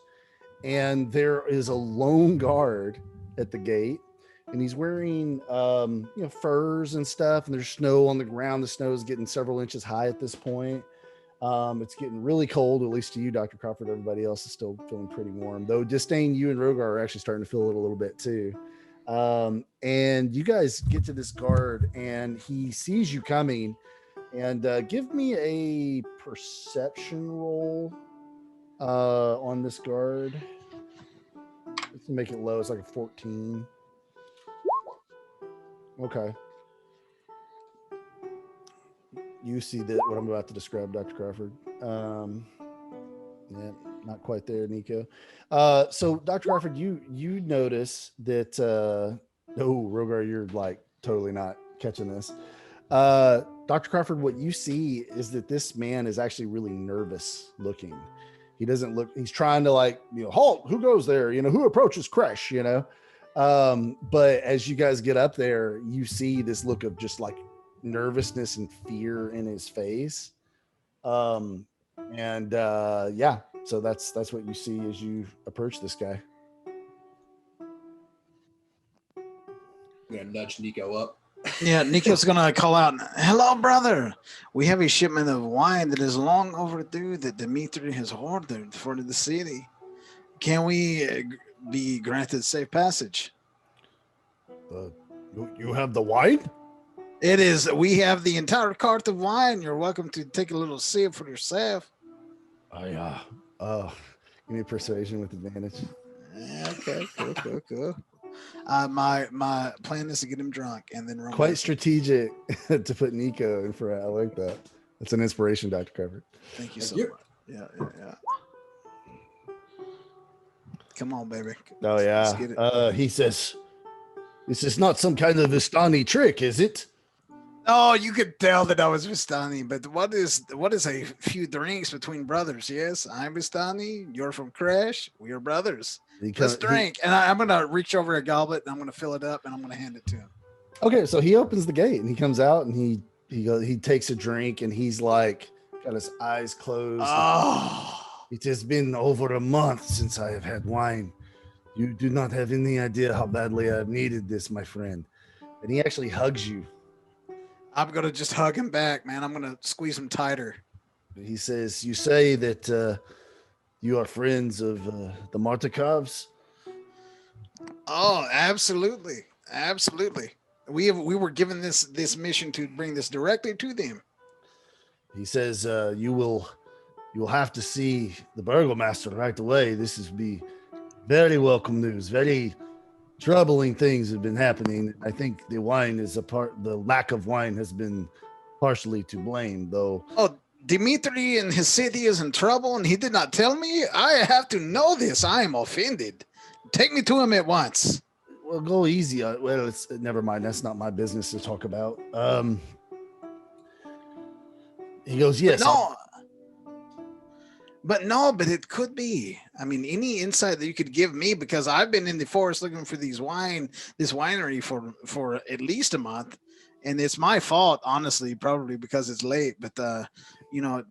and there is a lone guard at the gate, and he's wearing furs and stuff, and there's snow on the ground. The snow is getting several inches high at this point. It's getting really cold, at least to you, Dr. Crawford. Everybody else is still feeling pretty warm, though. Distain, you and Rhogar are actually starting to feel it a little bit too. And you guys get to this guard, and he sees you coming. And give me a perception roll on this guard. Let's make it low. It's like a 14. Okay. You see that what I'm about to describe, Dr. Crawford. Yeah, not quite there, Nico. So Dr. Crawford, you notice that Rhogar, you're like totally not catching this. Dr. Crawford, what you see is that this man is actually really nervous looking. He doesn't look, he's trying to halt, who goes there? Who approaches Krezk, but as you guys get up there, you see this look of just like nervousness and fear in his face. So that's what you see as you approach this guy. I'm going to nudge Nico up. Yeah, Nico's gonna call out, "Hello, brother. We have a shipment of wine that is long overdue that Dimitri has ordered for the city. Can we be granted safe passage?" You have the wine? It is. We have the entire cart of wine. You're welcome to take a little sip for yourself. Give me a persuasion with advantage. Okay, cool. My plan is to get him drunk and then run. Quite strategic to put Nico in for it. I like that. That's an inspiration, Dr. Crawford. Thank you so you. much. Yeah. Come on, baby. Oh Let's get it. he says, "This is not some kind of Vistani trick, is it?" Oh, you could tell that I was Vistani, but what is a few drinks between brothers? Yes, I'm Vistani. You're from Krezk. We are brothers. Let's drink. And I'm gonna reach over a goblet and I'm gonna fill it up and I'm gonna hand it to him. Okay, so he opens the gate and he comes out and he takes a drink and he's like got his eyes closed. Oh, It has been over a month since I have had wine. You do not have any idea how badly I've needed this, my friend. And he actually hugs you. I'm gonna just hug him back, man. I'm gonna squeeze him tighter. He says, "You say that you are friends of the Martikovs?" Oh, absolutely, absolutely. We were given this mission to bring this directly to them. He says, "You will have to see the burgomaster right away. This is be very welcome news. Very troubling things have been happening. I think the wine is the lack of wine has been partially to blame, though." Oh, Dimitri and his city is in trouble, and he did not tell me. I have to know this. I am offended. Take me to him at once. Well, go easy. Well, it's never mind. That's not my business to talk about. He goes, "Yes." But it could be. I mean, any insight that you could give me, because I've been in the forest looking for this winery for at least a month, and it's my fault, honestly, probably because it's late. But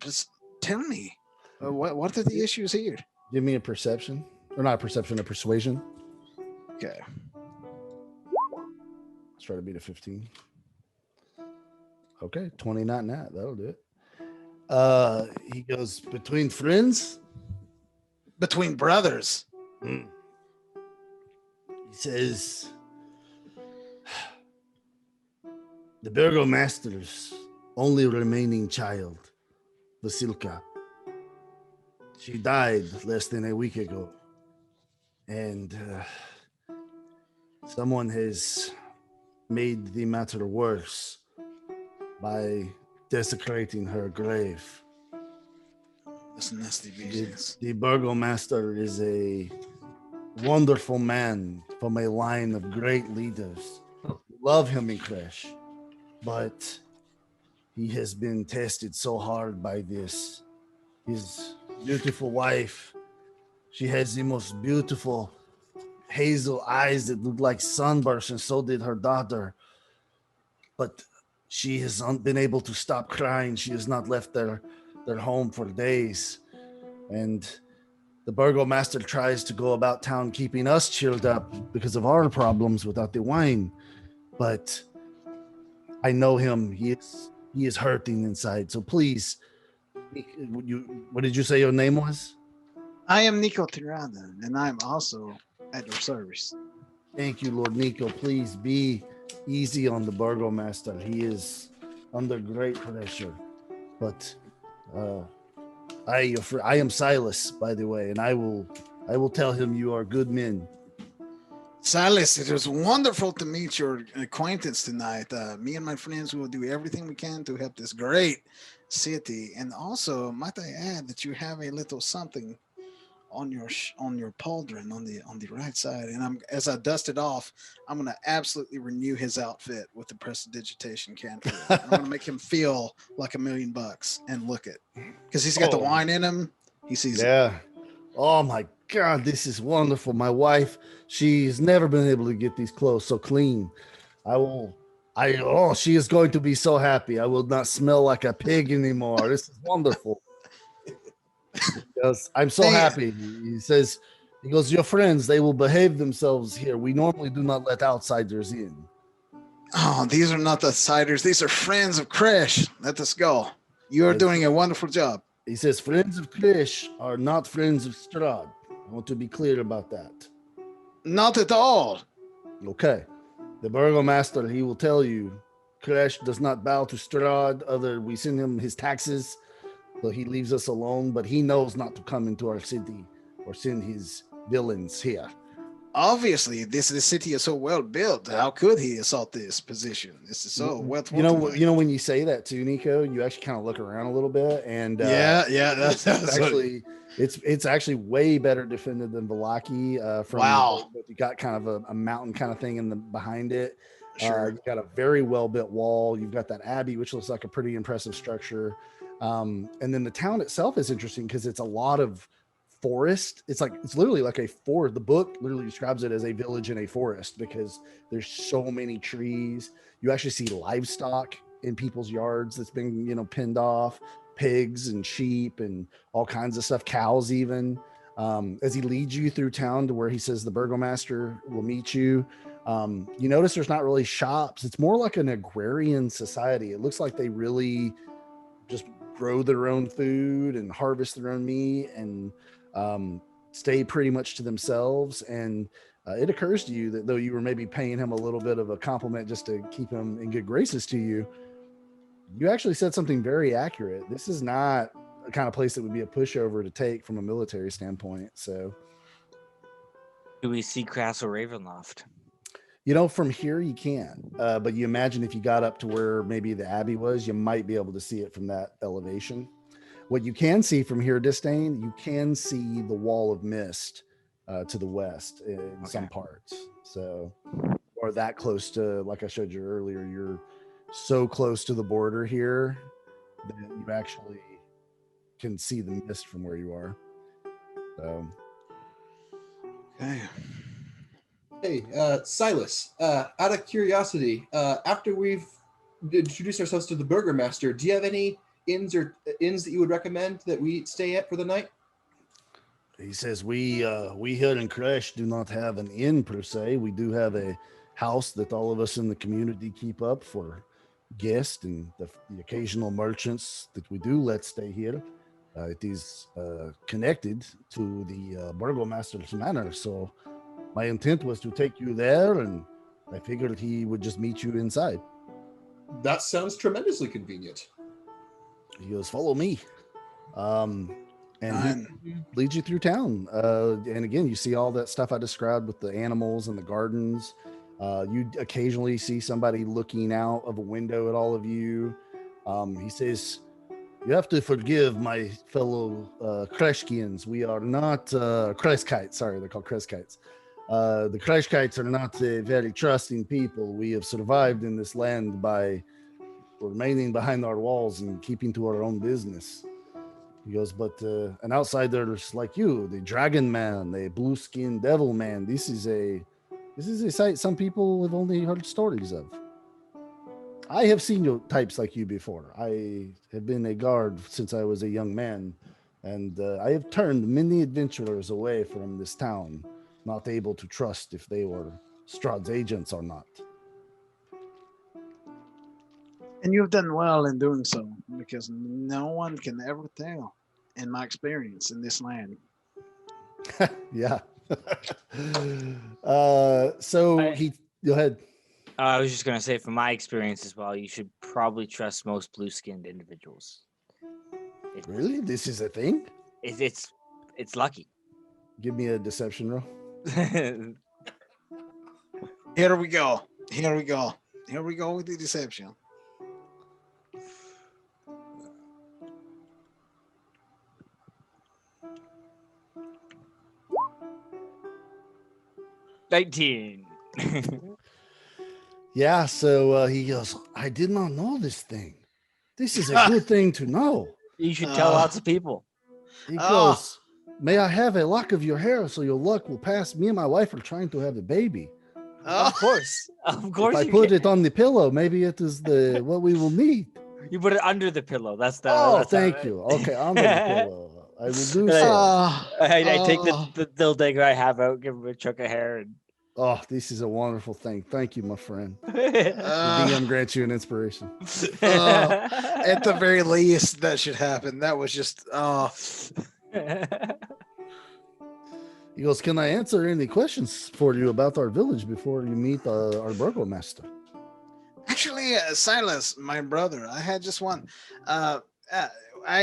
just tell me, what are the issues here? Give me a perception, or not a perception, a persuasion. Okay. Let's try to beat a 15. Okay, 20, not that. That'll do it. He goes, between friends? Between brothers. He says, the burgomaster's only remaining child, Vasilka. She died less than a week ago. And someone has made the matter worse by desecrating her grave. That's nasty business. The burgomaster is a wonderful man from a line of great leaders. Love him in Krezk, but he has been tested so hard by this. His beautiful wife, she has the most beautiful hazel eyes that look like sunbursts, and so did her daughter. But she has been able to stop crying. She has not left their home for days. And the burgomaster tries to go about town keeping us cheered up because of our problems without the wine. But I know him. He is hurting inside. So please, what did you say your name was? I am Nico Tirana, and I'm also at your service. Thank you, Lord Nico. Please be easy on the burgomaster. He is under great pressure. But I am Silas, by the way, and I will tell him you are good men. Silas, it was wonderful to meet your acquaintance tonight. Me and my friends will do everything we can to help this great city. And also, might I add that you have a little something on your pauldron on the right side. And as I dust it off, I'm gonna absolutely renew his outfit with the prestidigitation cantrip. I'm gonna make him feel like $1 million and look it, because he's got the wine in him. He sees it. Yeah. Oh my God, this is wonderful. My wife, she's never been able to get these clothes so clean. She is going to be so happy. I will not smell like a pig anymore. This is wonderful. Because I'm so happy. He goes, your friends, they will behave themselves here. We normally do not let outsiders in. Oh, these are not outsiders. These are friends of Krezk. Let us go. You are doing a wonderful job. He says, friends of Krezk are not friends of Strahd. I want to be clear about that. Not at all. Okay. The burgomaster, he will tell you, Krezk does not bow to Strahd. We send him his taxes, so he leaves us alone, but he knows not to come into our city or send his villains here. Obviously, this city is so well built. How could he assault this position? This is so well. You know when you say that too, Nico, you actually kind of look around a little bit, and that's actually it's actually way better defended than Vallaki. Wow, you got kind of a mountain kind of thing behind it. Sure, you've got a very well built wall. You've got that abbey, which looks like a pretty impressive structure. And then the town itself is interesting because it's a lot of forest. It's literally like a forest. The book literally describes it as a village in a forest because there's so many trees. You actually see livestock in people's yards that's been, pinned off, pigs and sheep and all kinds of stuff, cows even. As he leads you through town to where he says the burgomaster will meet you, You notice there's not really shops. It's more like an agrarian society. It looks like they really just grow their own food and harvest their own meat and stay pretty much to themselves. And it occurs to you that though you were maybe paying him a little bit of a compliment just to keep him in good graces to you, you actually said something very accurate. This is not a kind of place that would be a pushover to take from a military standpoint. So, Do we see Castle Ravenloft? From here you can, but you imagine if you got up to where maybe the Abbey was, you might be able to see it from that elevation. What you can see from here, Distain, you can see the wall of mist to the west in some parts. So, or that close to, like I showed you earlier, you're so close to the border here that you actually can see the mist from where you are. So, Okay. Hey, Silas, out of curiosity, after we've introduced ourselves to the Burgermaster, do you have any inns that you would recommend that we stay at for the night? he says we here in Krezk do not have an inn per se. We do have a house that all of us in the community keep up for guests and the occasional merchants that we do let stay here. It is connected to the Burgomaster's manor, so my intent was to take you there, and I figured he would just meet you inside. That sounds tremendously convenient. He goes, follow me. And Fine. he leads you through town. And again, you see all that stuff I described with the animals and the gardens. You occasionally see somebody looking out of a window at all of you. He says, you have to forgive my fellow Krezkians. We are not Krezkites. Sorry, they're called Krezkites. The Krezkites are not a very trusting people. We have survived in this land by remaining behind our walls and keeping to our own business. He goes, but an outsider's like you, the dragon man, the blue skinned devil man, this is a sight some people have only heard stories of. I have seen types like you before. I have been a guard since I was a young man, and I have turned many adventurers away from this town, not able to trust if they were Strahd's agents or not. And you've done well in doing so, because no one can ever tell, in my experience in this land. Yeah. Go ahead. I was just going to say, from my experience as well, you should probably trust most blue-skinned individuals. Really? This is a thing? It's lucky. Give me a deception roll. Here we go. Here we go. Here we go with the deception. $19. Yeah, so he goes, I did not know this thing. This is a good thing to know. You should tell lots of people. He goes, may I have a lock of your hair so your luck will pass? Me and my wife are trying to have a baby. Of course. Of course. If I put it on the pillow, maybe it is what we will need. You put it under the pillow. That's thank you. Okay, under the pillow. I will do so. I take the dill digger I have out, give him a chunk of hair, and this is a wonderful thing. Thank you, my friend. The DM grants you an inspiration. At the very least, that should happen. That was just He goes, can I answer any questions for you about our village before you meet our burgomaster? Actually, Silas, my brother, I had just one. I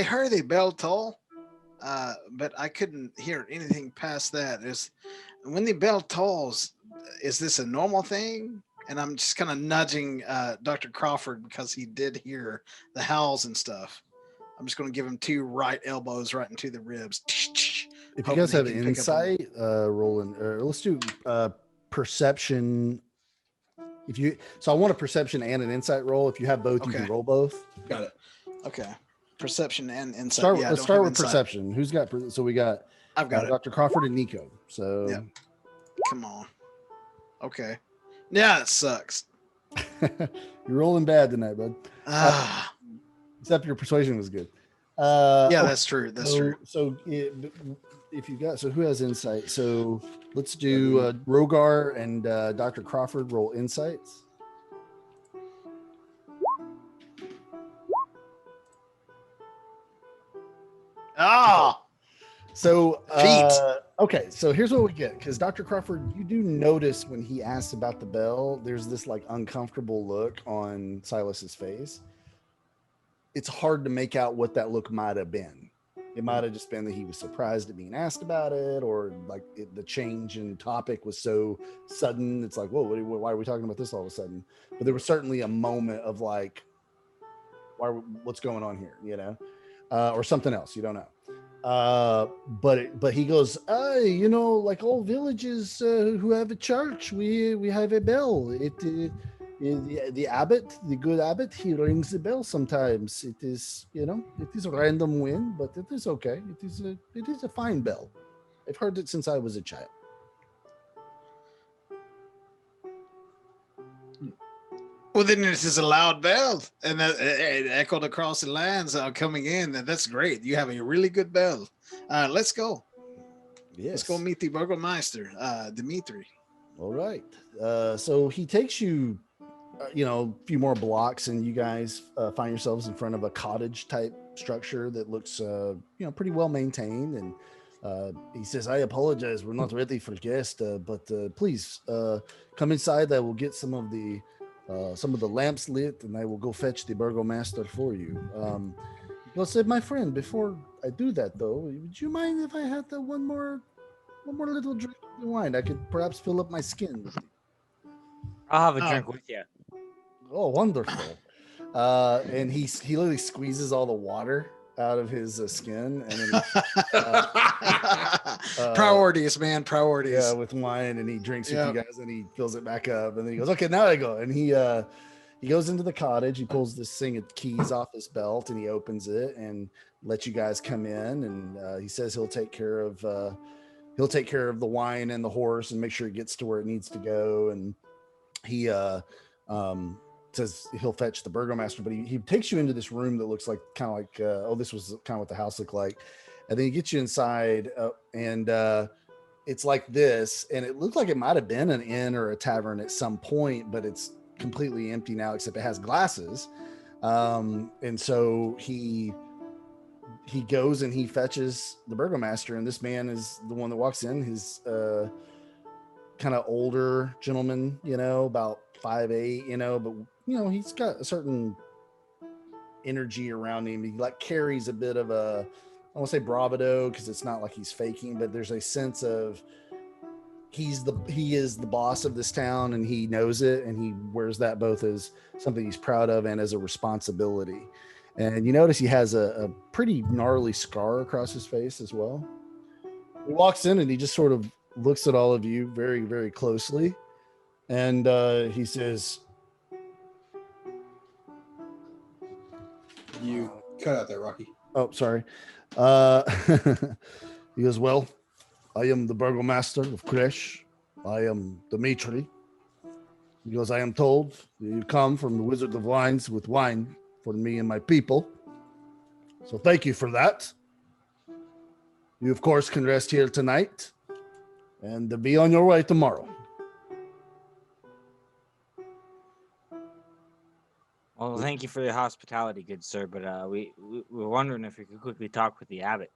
heard a bell toll, but I couldn't hear anything past that. When the bell tolls, is this a normal thing? And I'm just kind of nudging Dr. Crawford because he did hear the howls and stuff. I'm just going to give him 2 right elbows right into the ribs. If you guys have insight, rolling, let's do perception. So I want a perception and an insight roll. If you have both, you can roll both. Got it. Okay. Perception and insight. Let's start with perception. Who's got? So we got. I've got Dr. Crawford and Nico. So yeah. Come on. Okay. Yeah, it sucks. You're rolling bad tonight, bud. Except your persuasion was good. Yeah, that's true. That's true. So if you got, so who has insight? So Let's do Rhogar and Dr. Crawford roll insights. Ah, So, Feet. okay, so here's what we get. Because Dr. Crawford, you do notice when he asks about the bell, there's this like uncomfortable look on Silas's face. It's hard to make out what that look might have been. It might have just been that he was surprised at being asked about it, or like the change in topic was so sudden. It's like, whoa, why are we talking about this all of a sudden? But there was certainly a moment of like, what's going on here, you know, or something else. You don't know. But he goes, you know, like all villages who have a church, we have a bell. The abbot, the good abbot, he rings the bell sometimes. It is, you know, it is a random wind, but it is okay. It is a fine bell. I've heard it since I was a child. Well, then it is a loud bell, and that it echoed across the lands coming in. And that's great. You have a really good bell. Let's go. Yes. Let's go meet the Burgomaster, Dimitri. All right. So he takes you, you know, a few more blocks, and you guys find yourselves in front of a cottage type structure that looks, you know, pretty well maintained. And he says, "I apologize, we're not ready for guests, but please come inside. I will get some of the lamps lit, and I will go fetch the Burgomaster for you." He said, "My friend, before I do that, though, would you mind if I had one more little drink of the wine? I could perhaps fill up my skin with it." I'll have a drink with you. Oh, wonderful. And he literally squeezes all the water out of his skin, and then priorities, man, priorities. Yeah, with wine, and he drinks with you guys, and he fills it back up, and then he goes, "Okay, now I go." And he goes into the cottage. He pulls this thing of keys off his belt, and he opens it and lets you guys come in. And he says he'll take care of the wine and the horse, and make sure it gets to where it needs to go. And he says he'll fetch the Burgomaster, but he takes you into this room that looks like kind of like this was kind of what the house looked like. And then he gets you inside, and it's like this, and it looked like it might have been an inn or a tavern at some point, but it's completely empty now, except it has glasses. And so he goes and he fetches the Burgomaster, and this man is the one that walks in. His kind of older gentleman, you know, about 5'8", you know, but you know, he's got a certain energy around him. He like carries a bit of a, I won't say bravado, because it's not like he's faking, but there's a sense of he is the boss of this town, and he knows it, and he wears that both as something he's proud of and as a responsibility. And you notice he has a pretty gnarly scar across his face as well. He walks in and he just sort of looks at all of you very, very closely, and he says, You cut out there, Rocky. "Oh, sorry." He goes, "Well, I am the Burgomaster of Krezk. I am Dimitri." He goes, "I am told that you come from the Wizard of Wines with wine for me and my people. So thank you for that. You, of course, can rest here tonight and be on your way tomorrow." Well, thank you for your hospitality, good sir. But we were wondering if we could quickly talk with the abbot.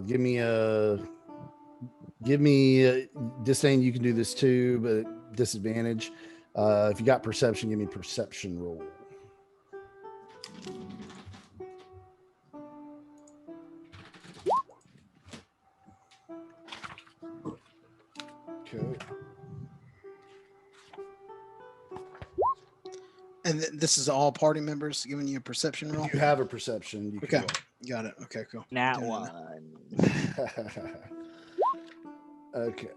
Give me Distain. You can do this too, but disadvantage. If you got perception, give me perception roll. Okay. And this is all party members giving you a perception roll? You have a perception. You Okay. can Got it. Okay, cool. Nat Doing one. Okay.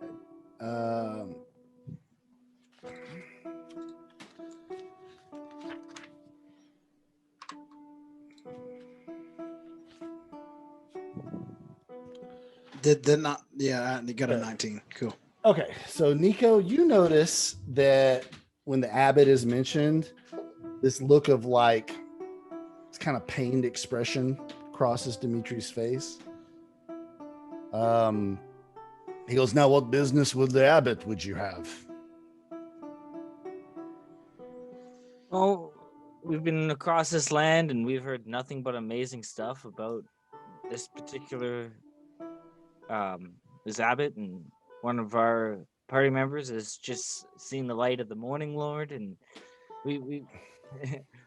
Did not. Yeah, you got a 19. Cool. Okay. So Nico, you notice that when the abbot is mentioned, this look of like it's kind of pained expression crosses Dimitri's face. He goes, now what business with the abbot would you have? Oh, we've been across this land and we've heard nothing but amazing stuff about this particular this abbot, and one of our party members has just seen the light of the morning lord, and we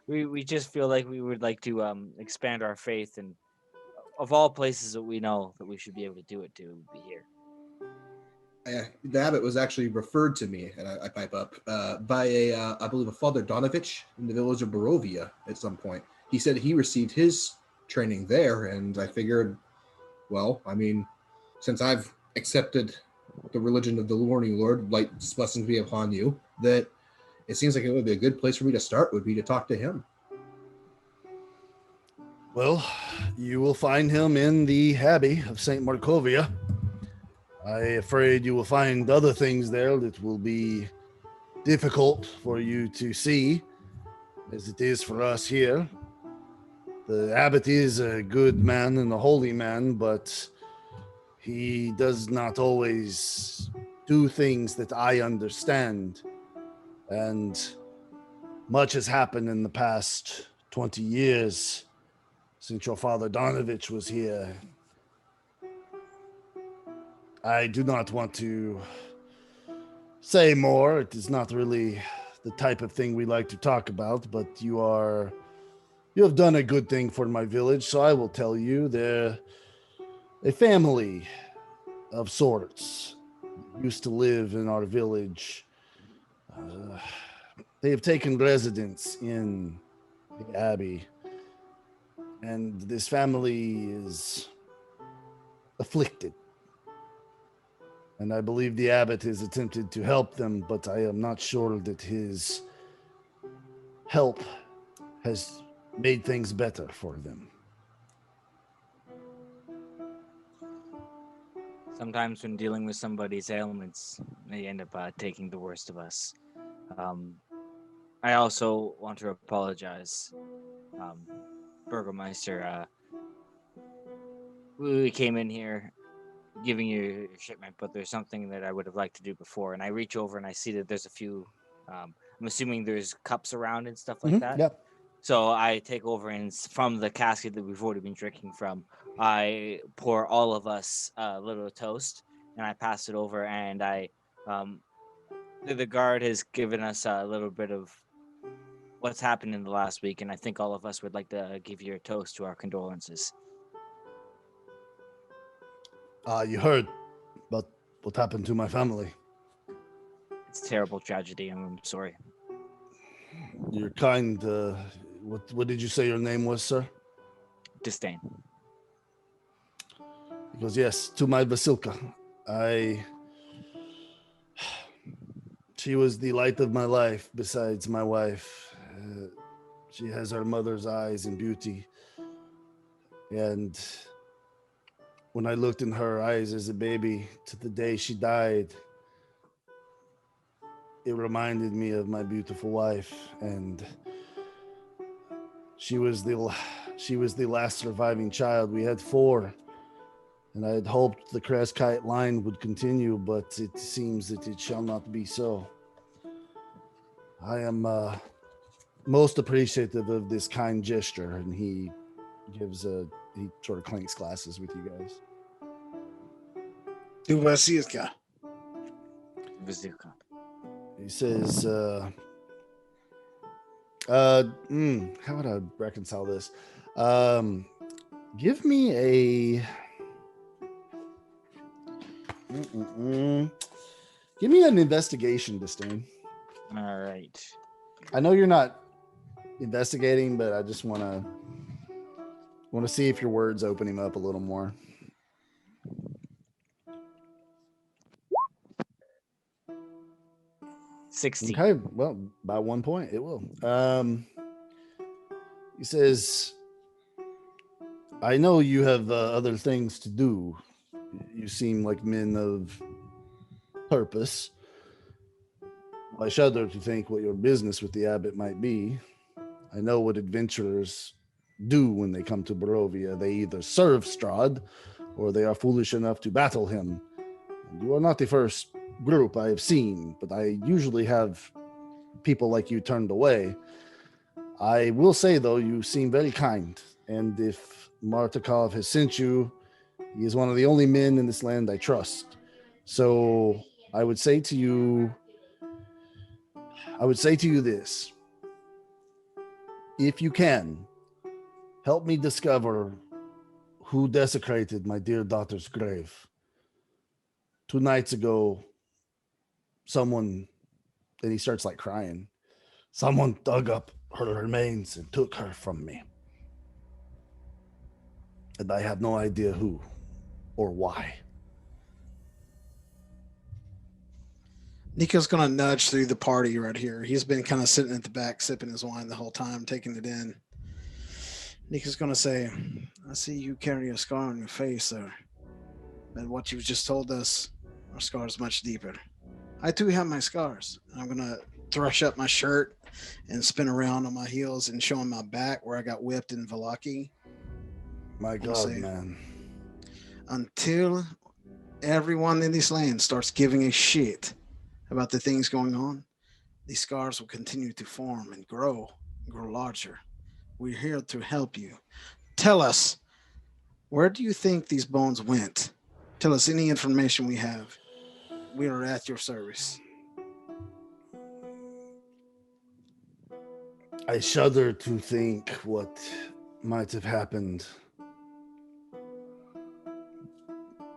we just feel like we would like to expand our faith, and of all places that we know that we should be able to do it to, would be here. The abbot was actually referred to me, and I pipe up, by I believe, a Father Donovich in the village of Barovia at some point. He said he received his training there, and I figured, well, I mean, since I've accepted the religion of the Warning Lord, Blight's blessings be upon you, that it seems like it would be a good place for me to start would be to talk to him. Well, you will find him in the Abbey of St. Markovia. I'm afraid you will find other things there that will be difficult for you to see, as it is for us here. The abbot is a good man and a holy man, but he does not always do things that I understand. And much has happened in the past 20 years since your father Donovich was here. I do not want to say more. It is not really the type of thing we like to talk about, but you have done a good thing for my village, so I will tell you. They're a family of sorts. Used to live in our village. They have taken residence in the Abbey, and this family is afflicted. And I believe the abbot has attempted to help them, but I am not sure that his help has made things better for them. Sometimes when dealing with somebody's ailments, they end up taking the worst of us. I also want to apologize, Burgermeister. We came in here giving you your shipment, but there's something that I would have liked to do before. And I reach over and I see that there's a few, I'm assuming there's cups around and stuff like that. Yep. So I take over and from the casket that we've already been drinking from, I pour all of us a little toast and I pass it over. And the guard has given us a little bit of what's happened in the last week. And I think all of us would like to give you a toast to our condolences. You heard about what happened to my family. It's a terrible tragedy. I'm sorry. You're kind. What did you say your name was, sir? Distain. He goes, yes, to my Vasilka. She was the light of my life besides my wife. She has her mother's eyes and beauty. And when I looked in her eyes as a baby to the day she died, it reminded me of my beautiful wife. And she was the last surviving child. We had 4. And I had hoped the Krezk line would continue, but it seems that it shall not be so. I am most appreciative of this kind gesture, and he sort of clinks glasses with you guys. Vasilka. He says, how would I reconcile this? Give me a... Give me an investigation, Distain. All right. I know you're not investigating, but I just want to see if your words open him up a little more. $60. Okay, well, by 1 point, it will. He says, I know you have other things to do. You seem like men of purpose. I shudder to think what your business with the abbot might be. I know what adventurers do when they come to Barovia. They either serve Strahd, or they are foolish enough to battle him. You are not the first group I have seen, but I usually have people like you turned away. I will say, though, you seem very kind, and if Martikov has sent you, he is one of the only men in this land I trust. So I would say to you this. If you can, help me discover who desecrated my dear daughter's grave. 2 nights ago, someone, and he starts like crying, someone dug up her remains and took her from me. And I have no idea who or why. Nico's gonna nudge through the party right here. He's been kind of sitting at the back, sipping his wine the whole time, taking it in. Nico's gonna say, I see you carry a scar on your face, sir. But what you've just told us, our scar is much deeper. I too have my scars. I'm gonna thrush up my shirt and spin around on my heels and show him my back where I got whipped in Valaki. My God, man. Until everyone in this land starts giving a shit about the things going on, these scars will continue to form and grow larger. We're here to help you. Tell us, where do you think these bones went? Tell us any information we have. We are at your service. I shudder to think what might have happened.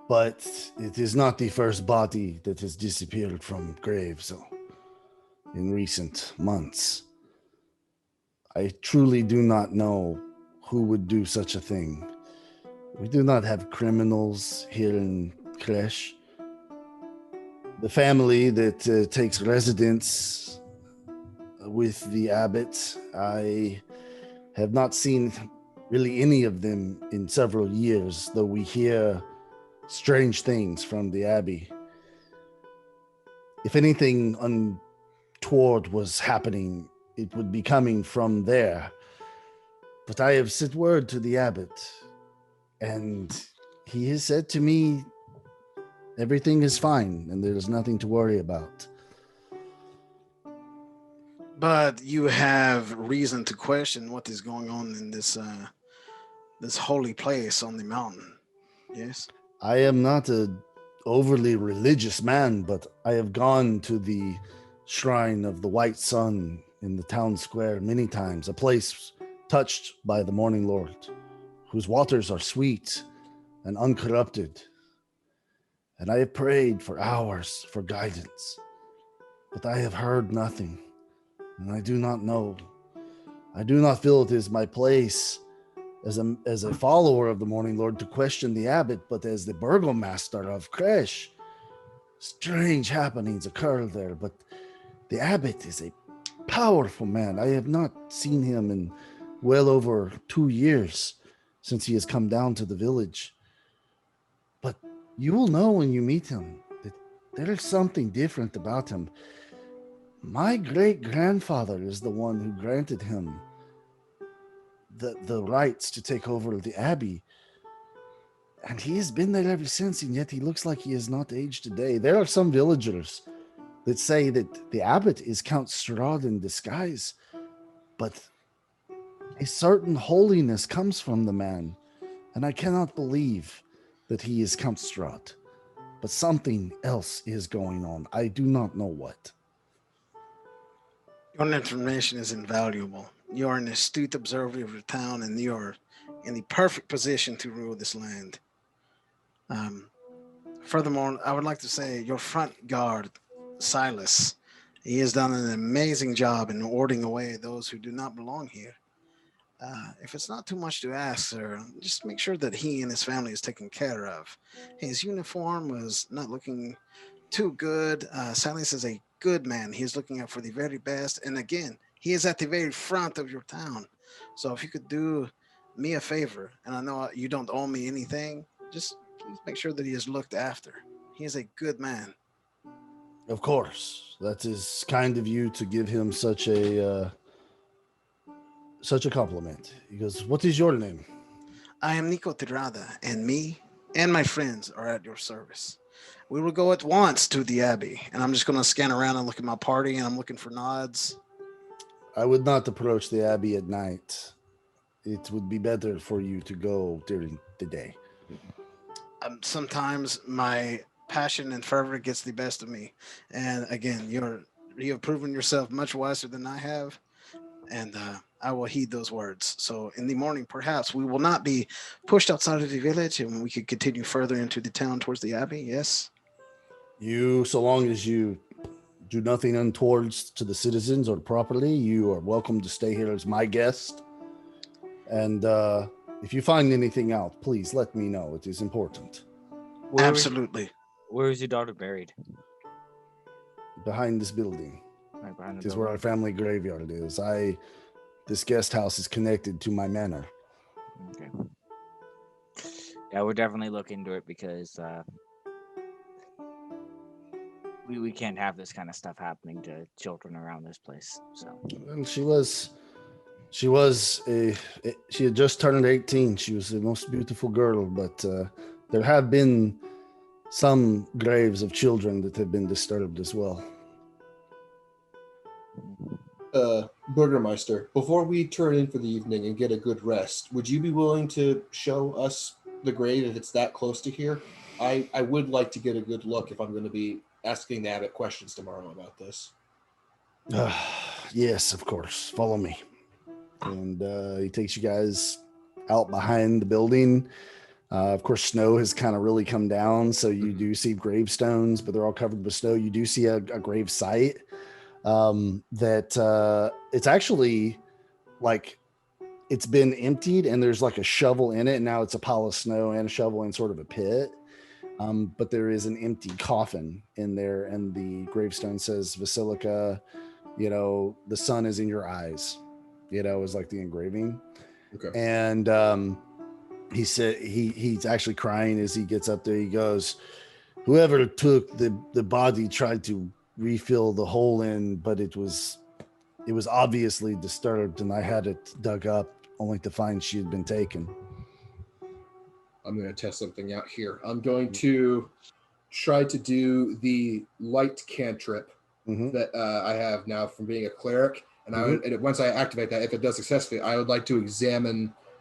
But it is not the first body that has disappeared from graves in recent months. I truly do not know who would do such a thing. We do not have criminals here in Krezk. The family that takes residence with the Abbot, I have not seen really any of them in several years, though we hear strange things from the Abbey. If anything untoward was happening, it would be coming from there. But I have sent word to the Abbot, and he has said to me, everything is fine, and there's nothing to worry about. But you have reason to question what is going on in this holy place on the mountain, yes? I am not an overly religious man, but I have gone to the shrine of the White Sun in the town square many times, a place touched by the Morning Lord, whose waters are sweet and uncorrupted. And I have prayed for hours for guidance, but I have heard nothing, and I do not know. I do not feel it is my place as a follower of the Morning Lord to question the Abbot, but as the burgomaster of Krezk, strange happenings occur there. But the Abbot is a powerful man. I have not seen him in well over 2 years since he has come down to the village. But you will know when you meet him that there is something different about him. My great-grandfather is the one who granted him the rights to take over the Abbey. And he has been there ever since, and yet he looks like he has not aged a day. There are some villagers that say that the Abbot is Count Strahd in disguise, but a certain holiness comes from the man, and I cannot believe that he is Count Strahd. But something else is going on. I do not know what. Your information is invaluable. You are an astute observer of the town, and you are in the perfect position to rule this land. Furthermore, I would like to say your front guard, Silas, he has done an amazing job in ordering away those who do not belong here. If it's not too much to ask, sir, just make sure that he and his family is taken care of. His uniform was not looking too good. Silas is a good man. He is looking out for the very best. And again, he is at the very front of your town. So if you could do me a favor, and I know you don't owe me anything, just please make sure that he is looked after. He is a good man. Of course. That is kind of you to give him such a compliment. He goes, what is your name? I am Nico Tirada, and me and my friends are at your service. We will go at once to the Abbey. And I'm just going to scan around and look at my party, and I'm looking for nods. I would not approach the Abbey at night. It would be better for you to go during the day. Sometimes my passion and fervor gets the best of me. And again, you have proven yourself much wiser than I have. And I will heed those words. So in the morning, perhaps we will not be pushed outside of the village, and we could continue further into the town towards the Abbey. Yes. You, so long as you do nothing untoward to the citizens or property, you are welcome to stay here as my guest. And if you find anything out, please let me know. It is important. Absolutely. Where is your daughter buried? Behind this building. Right behind It is where our family graveyard is. This guest house is connected to my manor. Okay. Yeah, we'll definitely look into it because we can't have this kind of stuff happening to children around this place. So. And she had just turned 18. She was the most beautiful girl, but there have been some graves of children that have been disturbed as well. Burgermeister, before we turn in for the evening and get a good rest, would you be willing to show us the grave if it's that close to here? I would like to get a good look if I'm going to be asking the Abbot questions tomorrow about this. Yes, of course. Follow me. And he takes you guys out behind the building. Of course, snow has kind of really come down, so you do see gravestones, but they're all covered with snow. You do see a grave site that it's actually like it's been emptied, and there's like a shovel in it, and now it's a pile of snow and a shovel and sort of a pit. But there is an empty coffin in there, and the gravestone says Basilica, the sun is in your eyes. Is like the engraving. Okay. And he said he's actually crying as he gets up there. He goes, whoever took the body tried to refill the hole in, but it was obviously disturbed, and I had it dug up only to find she had been taken. I'm going to test something out here. I'm going to try to do the light cantrip that I have now from being a cleric. And once I activate that, if it does successfully, I would like to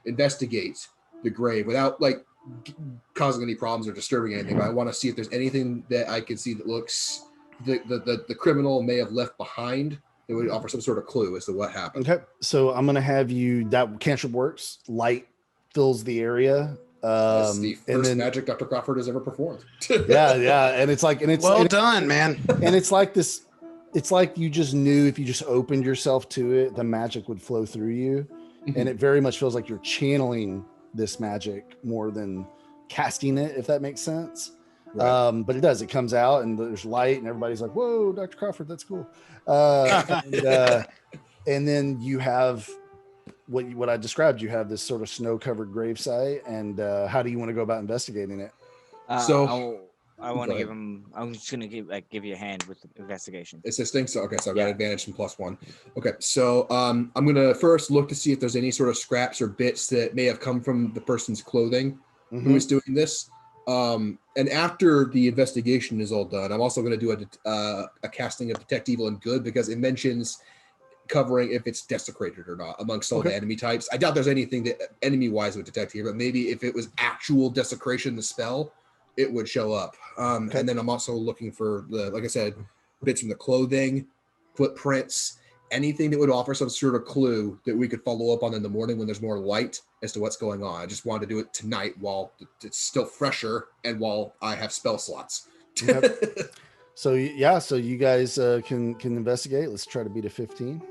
investigate the grave without causing any problems or disturbing anything. But I want to see if there's anything that I can see that looks the criminal may have left behind that would offer some sort of clue as to what happened. Okay, so I'm going to have you, that cantrip works. Light fills the area. That's the first magic Dr. Crawford has ever performed. yeah. And it's well done, man. And it's like this. It's like you just knew if you just opened yourself to it, the magic would flow through you. And it very much feels like you're channeling this magic more than casting it, if that makes sense. Right. But it does. It comes out and there's light and everybody's like, whoa, Dr. Crawford, that's cool. And then you have what I described. You have this sort of snow-covered gravesite. And how do you want to go about investigating it? I want to give him. I'm just gonna give you a hand with the investigation. It's this thing. So I've got advantage and +1. Okay, so I'm gonna first look to see if there's any sort of scraps or bits that may have come from the person's clothing who is doing this. And after the investigation is all done, I'm also gonna do a casting of detect evil and good, because it mentions covering if it's desecrated or not amongst all the enemy types. I doubt there's anything that enemy-wise would detect here, but maybe if it was actual desecration, the spell, it would show up. And then I'm also looking for like I said, bits from the clothing, footprints, anything that would offer some sort of clue that we could follow up on in the morning when there's more light as to what's going on. I just wanted to do it tonight while it's still fresher and while I have spell slots. So you guys can investigate. Let's try to beat a 15.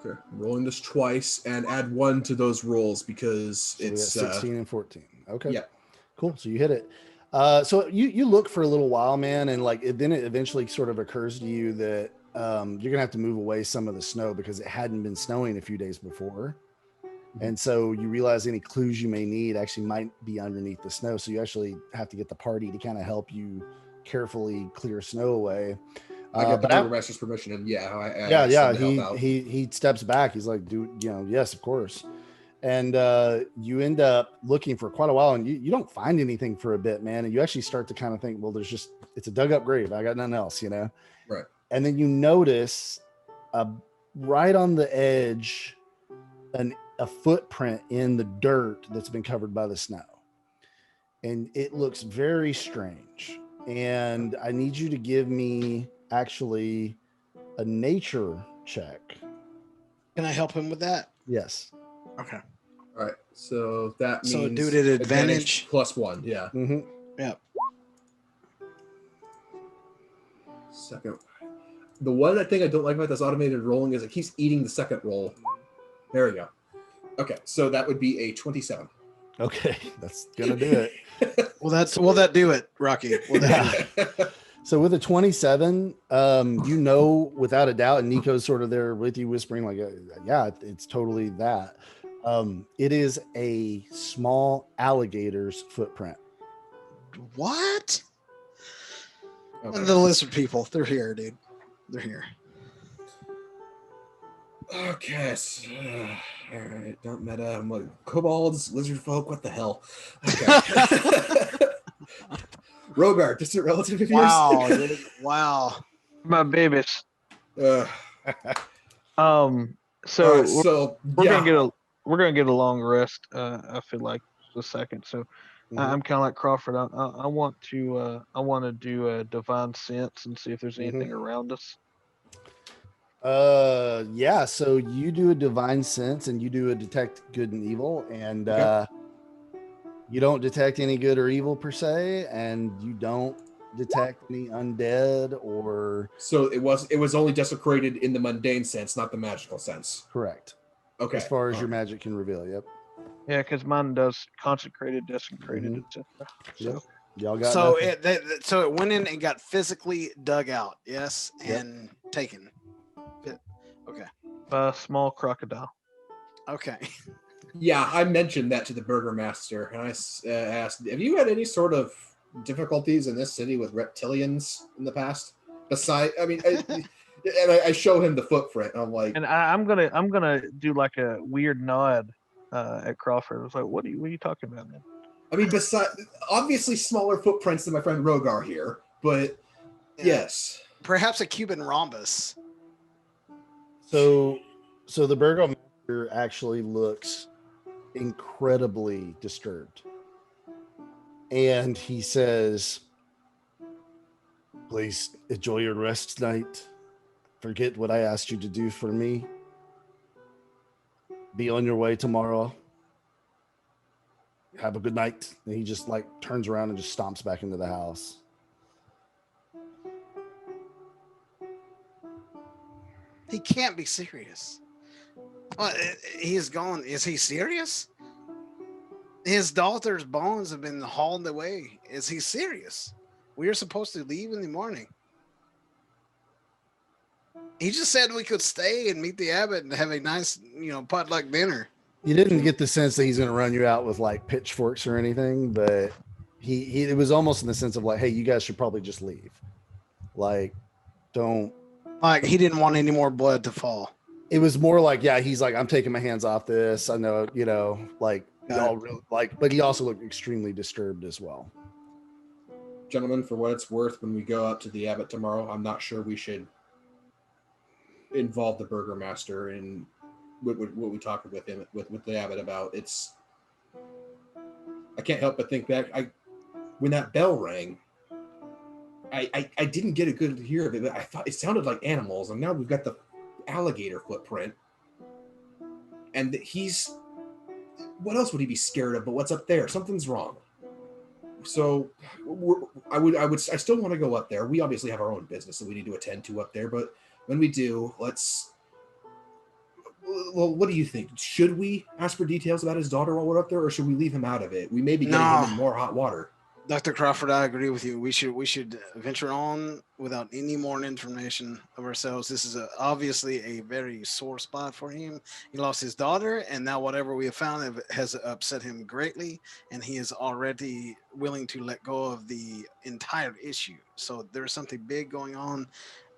Okay, rolling this twice and add 1 to those rolls because it's 16 and 14. Okay. Yeah. Cool. So you hit it. So you look for a little while, man, and then it eventually sort of occurs to you that you're gonna have to move away some of the snow because it hadn't been snowing a few days before. And so you realize any clues you may need actually might be underneath the snow. So you actually have to get the party to kind of help you carefully clear snow away. I get the Burgermaster's permission, and he steps back. He's like, dude, yes, of course. And you end up looking for quite a while, and you don't find anything for a bit, man. And you actually start to kind of think, well, it's a dug up grave. I got nothing else, Right. And then you notice right on the edge a footprint in the dirt that's been covered by the snow. And it looks very strange. And I need you to give me actually a nature check. Can I help him with that? Yes. Okay. All right. So that means So do it at advantage. +1. Yeah. Mm-hmm. Yeah. Second. The one thing I don't like about this automated rolling is it keeps eating the second roll. There we go. Okay, so that would be a 27. Okay, that's gonna do it. Will that do it, Rocky? Will that do it? So with a 27, without a doubt, and Nico's sort of there with you whispering like, yeah, it's totally that. It is a small alligator's footprint. What? Okay. The lizard people, they're here, dude. They're here. Okay, so, all right, don't meta. I'm like, kobolds, lizard folk, what the hell? Okay. Rhogar, distant relative of yours? Wow, dude. Wow. My babies. Uh, So, all right, so we're gonna get a long rest. I feel like a second. So I'm kind of like Crawford. I want to do a divine sense and see if there's anything around us. Yeah. So you do a divine sense and you do a detect good and evil, and you don't detect any good or evil per se, and you don't detect any undead or. So it was only desecrated in the mundane sense, not the magical sense. Correct. Okay. As far as your magic can reveal. Yep. Yeah, because mine does consecrated, desecrated, etc. So. Yep. Y'all got so nothing? so it went in and got physically dug out, yes, and taken. Okay. Small crocodile. Okay. Yeah, I mentioned that to the burgomaster, and I asked, "Have you had any sort of difficulties in this city with reptilians in the past?" Besides, I mean, I show him the footprint, and I'm like, and I'm gonna do like a weird nod at Crawford. I was like, what are you talking about, man? I mean, besides, obviously smaller footprints than my friend Rhogar here, but yes, perhaps a Cuban rhombus. So the burgomaster actually looks incredibly disturbed, and he says, "Please enjoy your rest tonight. Forget what I asked you to do for me. Be on your way tomorrow. Have a good night." And he just like turns around and just stomps back into the house. He can't be serious. Well, he is gone. Is he serious? His daughter's bones have been hauled away. Is he serious? We are supposed to leave in the morning. He just said we could stay and meet the abbot and have a nice, potluck dinner. You didn't get the sense that he's going to run you out with like pitchforks or anything, but it was almost in the sense of like, hey, you guys should probably just leave. Like, don't. Like he didn't want any more blood to fall. It was more like, yeah, he's like, I'm taking my hands off this. I know, like y'all really like, but he also looked extremely disturbed as well. Gentlemen, for what it's worth, when we go out to the abbot tomorrow, I'm not sure we should involve the burgomaster in what we talked with him with the abbot about. I can't help but think back. When that bell rang, I didn't get a good hear of it, but I thought it sounded like animals, and now we've got the alligator footprint, and what else would he be scared of but what's up there? Something's wrong. So I still want to go up there. We obviously have our own business that we need to attend to up there, but when we do, what do you think? Should we ask for details about his daughter while we're up there, or should we leave him out of it? We may be getting him in more hot water. Dr. Crawford, I agree with you. We should venture on without any more information of ourselves. This is obviously a very sore spot for him. He lost his daughter, and now whatever we have found has upset him greatly, and he is already willing to let go of the entire issue. So there's something big going on.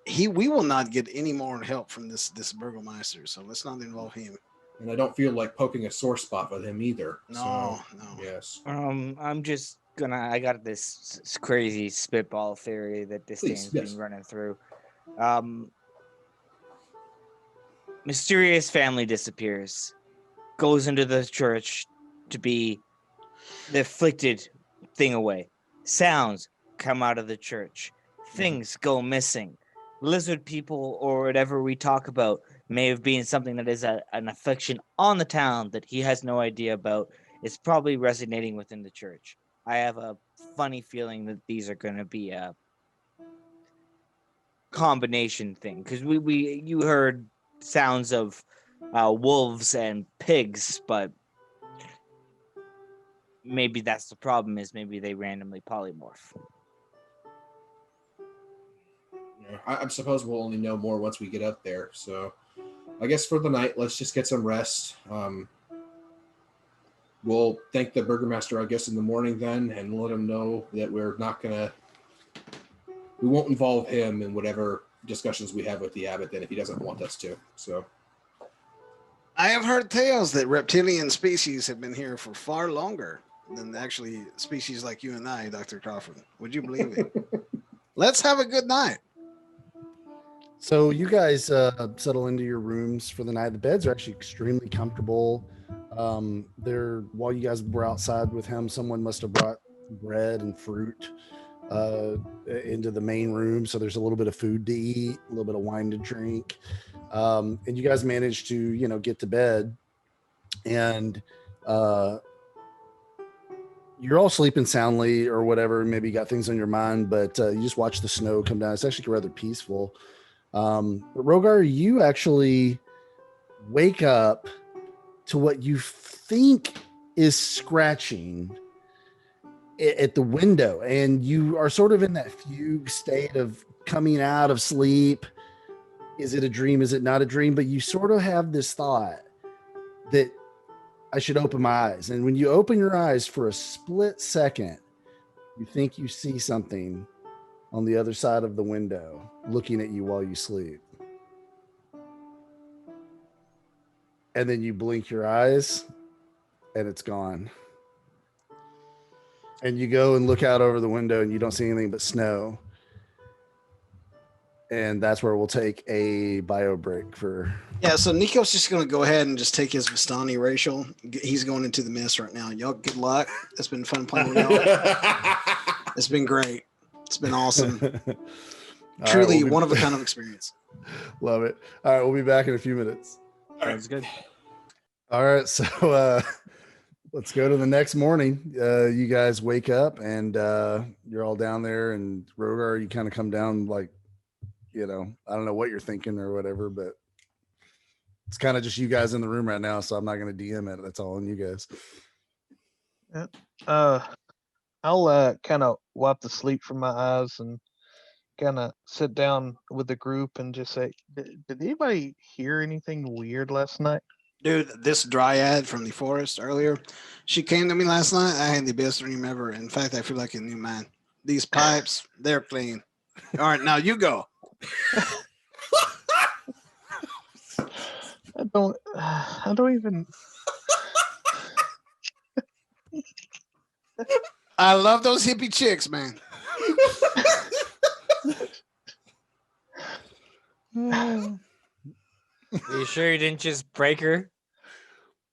We will not get any more help from this burgomaster, so let's not involve him. And I don't feel like poking a sore spot with him either. No. Yes. I'm just gonna. I got this crazy spitball theory that Distain's Yes. been running through. Mysterious family disappears, goes into the church to be the afflicted thing away. Sounds come out of the church. Things go missing. Lizard people or whatever we talk about may have been something that is an affliction on the town that he has no idea about. It's probably resonating within the church. I have a funny feeling that these are going to be a combination thing because you heard sounds of wolves and pigs, but maybe that's the problem. Is maybe they randomly polymorph. I suppose we'll only know more once we get up there. So I guess for the night, let's just get some rest. We'll thank the burgomaster, I guess, in the morning then, and let him know that we won't involve him in whatever discussions we have with the abbot then if he doesn't want us to. So I have heard tales that reptilian species have been here for far longer than actually species like you and I, Dr. Crawford. Would you believe it? Let's have a good night. So you guys settle into your rooms for the night. The beds are actually extremely comfortable. While you guys were outside with him, someone must have brought bread and fruit into the main room. So there's a little bit of food to eat, a little bit of wine to drink. And you guys managed to, get to bed, and you're all sleeping soundly or whatever. Maybe you got things on your mind, but you just watch the snow come down. It's actually rather peaceful. But Rhogar, you actually wake up to what you think is scratching at the window, and you are sort of in that fugue state of coming out of sleep. Is it a dream? Is it not a dream? But you sort of have this thought that I should open my eyes. And when you open your eyes for a split second, you think you see something on the other side of the window looking at you while you sleep. And then you blink your eyes and it's gone. And you go and look out over the window and you don't see anything but snow. And that's where we'll take a bio break for. Yeah, so Nico's just going to go ahead and just take his Vistani racial. He's going into the mist right now. Y'all, good luck. It's been fun playing with y'all. It's been great. It's been awesome. Truly one of a kind of experience. Love it. All right, we'll be back in a few minutes. Sounds good. All right, so let's go to the next morning. You guys wake up and you're all down there, and Rhogar, you kind of come down like, I don't know what you're thinking or whatever, but it's kind of just you guys in the room right now, so I'm not going to DM it. That's all on you guys. I'll kind of wipe the sleep from my eyes and kind of sit down with the group and just say, did anybody hear anything weird last night? Dude, this dryad from the forest earlier, she came to me last night. I had the best dream ever. In fact, I feel like a new man. These pipes, they're clean. All right, now you go. I don't even. I love those hippie chicks, man. Are you sure you didn't just break her?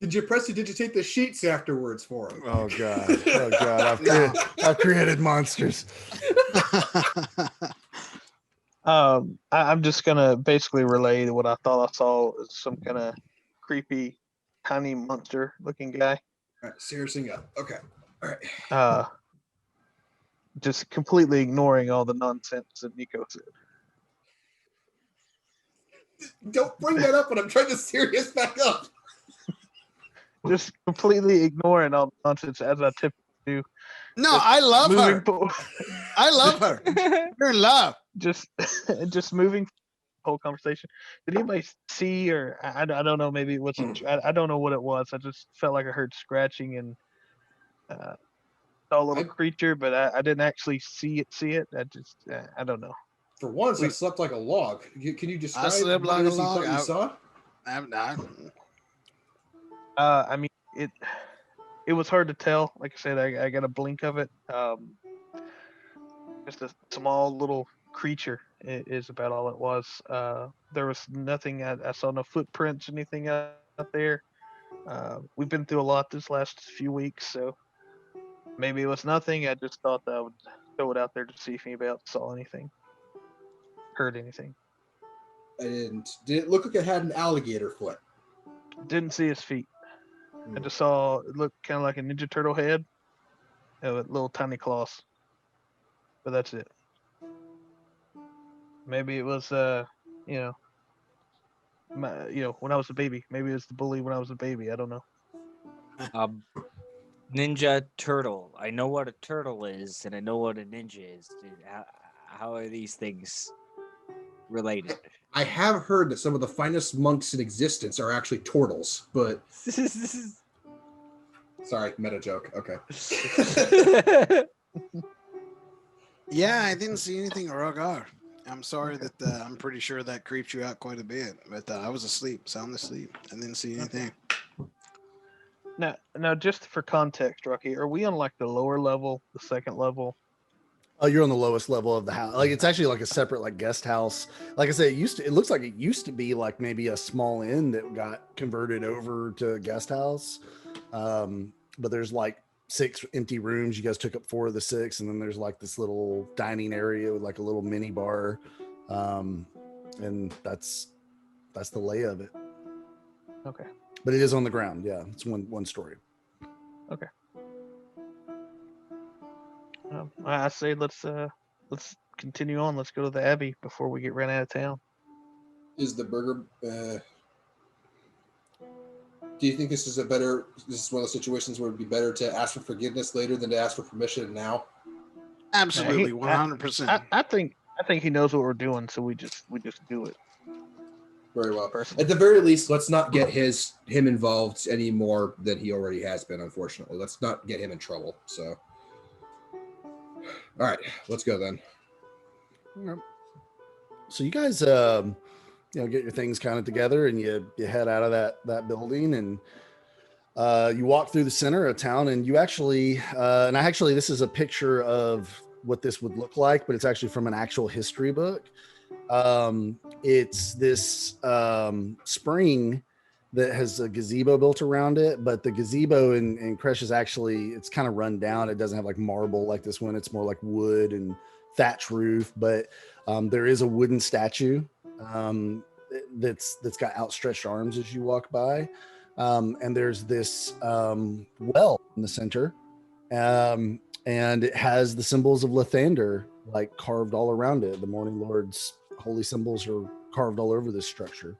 Did you prestidigitate the sheets afterwards for him? Oh God! I've created monsters. I'm just gonna basically relay what I thought I saw as some kind of creepy, tiny monster-looking guy. All right, seriously up. Okay. All right. Just completely ignoring all the nonsense that Nico said. Don't bring that up when I'm trying to serious back up. Just completely ignoring all the nonsense as I typically do. No, I love her. I love her. You're in love. Just moving the whole conversation. Did anybody see, or I don't know, maybe it wasn't, I don't know what it was. I just felt like I heard scratching and saw a little creature, but I didn't actually see it. I don't know. For once, I slept like a log. Can you describe I slept like a log. what you saw? I mean, it was hard to tell. Like I said, I got a blink of it. Just a small little creature is about all it was. There was nothing. I saw no footprints, anything out there. We've been through a lot this last few weeks, so maybe it was nothing. I just thought that I would throw it out there to see if anybody else saw anything, heard anything. And did it look like it had an alligator foot? Didn't see his feet. I just saw it looked kind of like a Ninja Turtle head with little tiny claws. But that's it. Maybe it was, when I was a baby. Maybe it was the bully when I was a baby. I don't know. Ninja turtle. I know what a turtle is, and I know what a ninja is. Dude, how are these things related? I have heard that some of the finest monks in existence are actually turtles, but sorry, meta joke. Okay. Yeah, I didn't see anything Rhogar. I'm sorry that I'm pretty sure that creeped you out quite a bit, but I was asleep, sound asleep. I didn't see anything. Now, just for context, Rocky, are we on like the lower level, the second level? Oh, you're on the lowest level of the house. Like it's actually like a separate like guest house. Like I said, it looks like it used to be like maybe a small inn that got converted over to a guest house. But there's like 6 empty rooms. You guys took up 4 of the 6, and then there's like this little dining area with like a little mini bar. And that's the lay of it. Okay. But it is on the ground. Yeah, it's one story. Okay. I say let's continue on. Let's go to the Abbey before we get ran out of town. Is the burger? Do you think this is one of those situations where it'd be better to ask for forgiveness later than to ask for permission now? Absolutely, 100%. I think he knows what we're doing, so we just do it. Very well. Personally. At the very least, let's not get him involved any more than he already has been. Unfortunately, let's not get him in trouble. So. All right, let's go then. So you guys, get your things kind of together, and you head out of that building, and you walk through the center of town, and you actually, this is a picture of what this would look like, but it's actually from an actual history book. It's this spring that has a gazebo built around it, but the gazebo in Krezk is actually, it's kind of run down. It doesn't have like marble like this one. It's more like wood and thatch roof, but there is a wooden statue that's got outstretched arms as you walk by. And there's this well in the center, and it has the symbols of Lathander like carved all around it. The Morning Lord's holy symbols are carved all over this structure.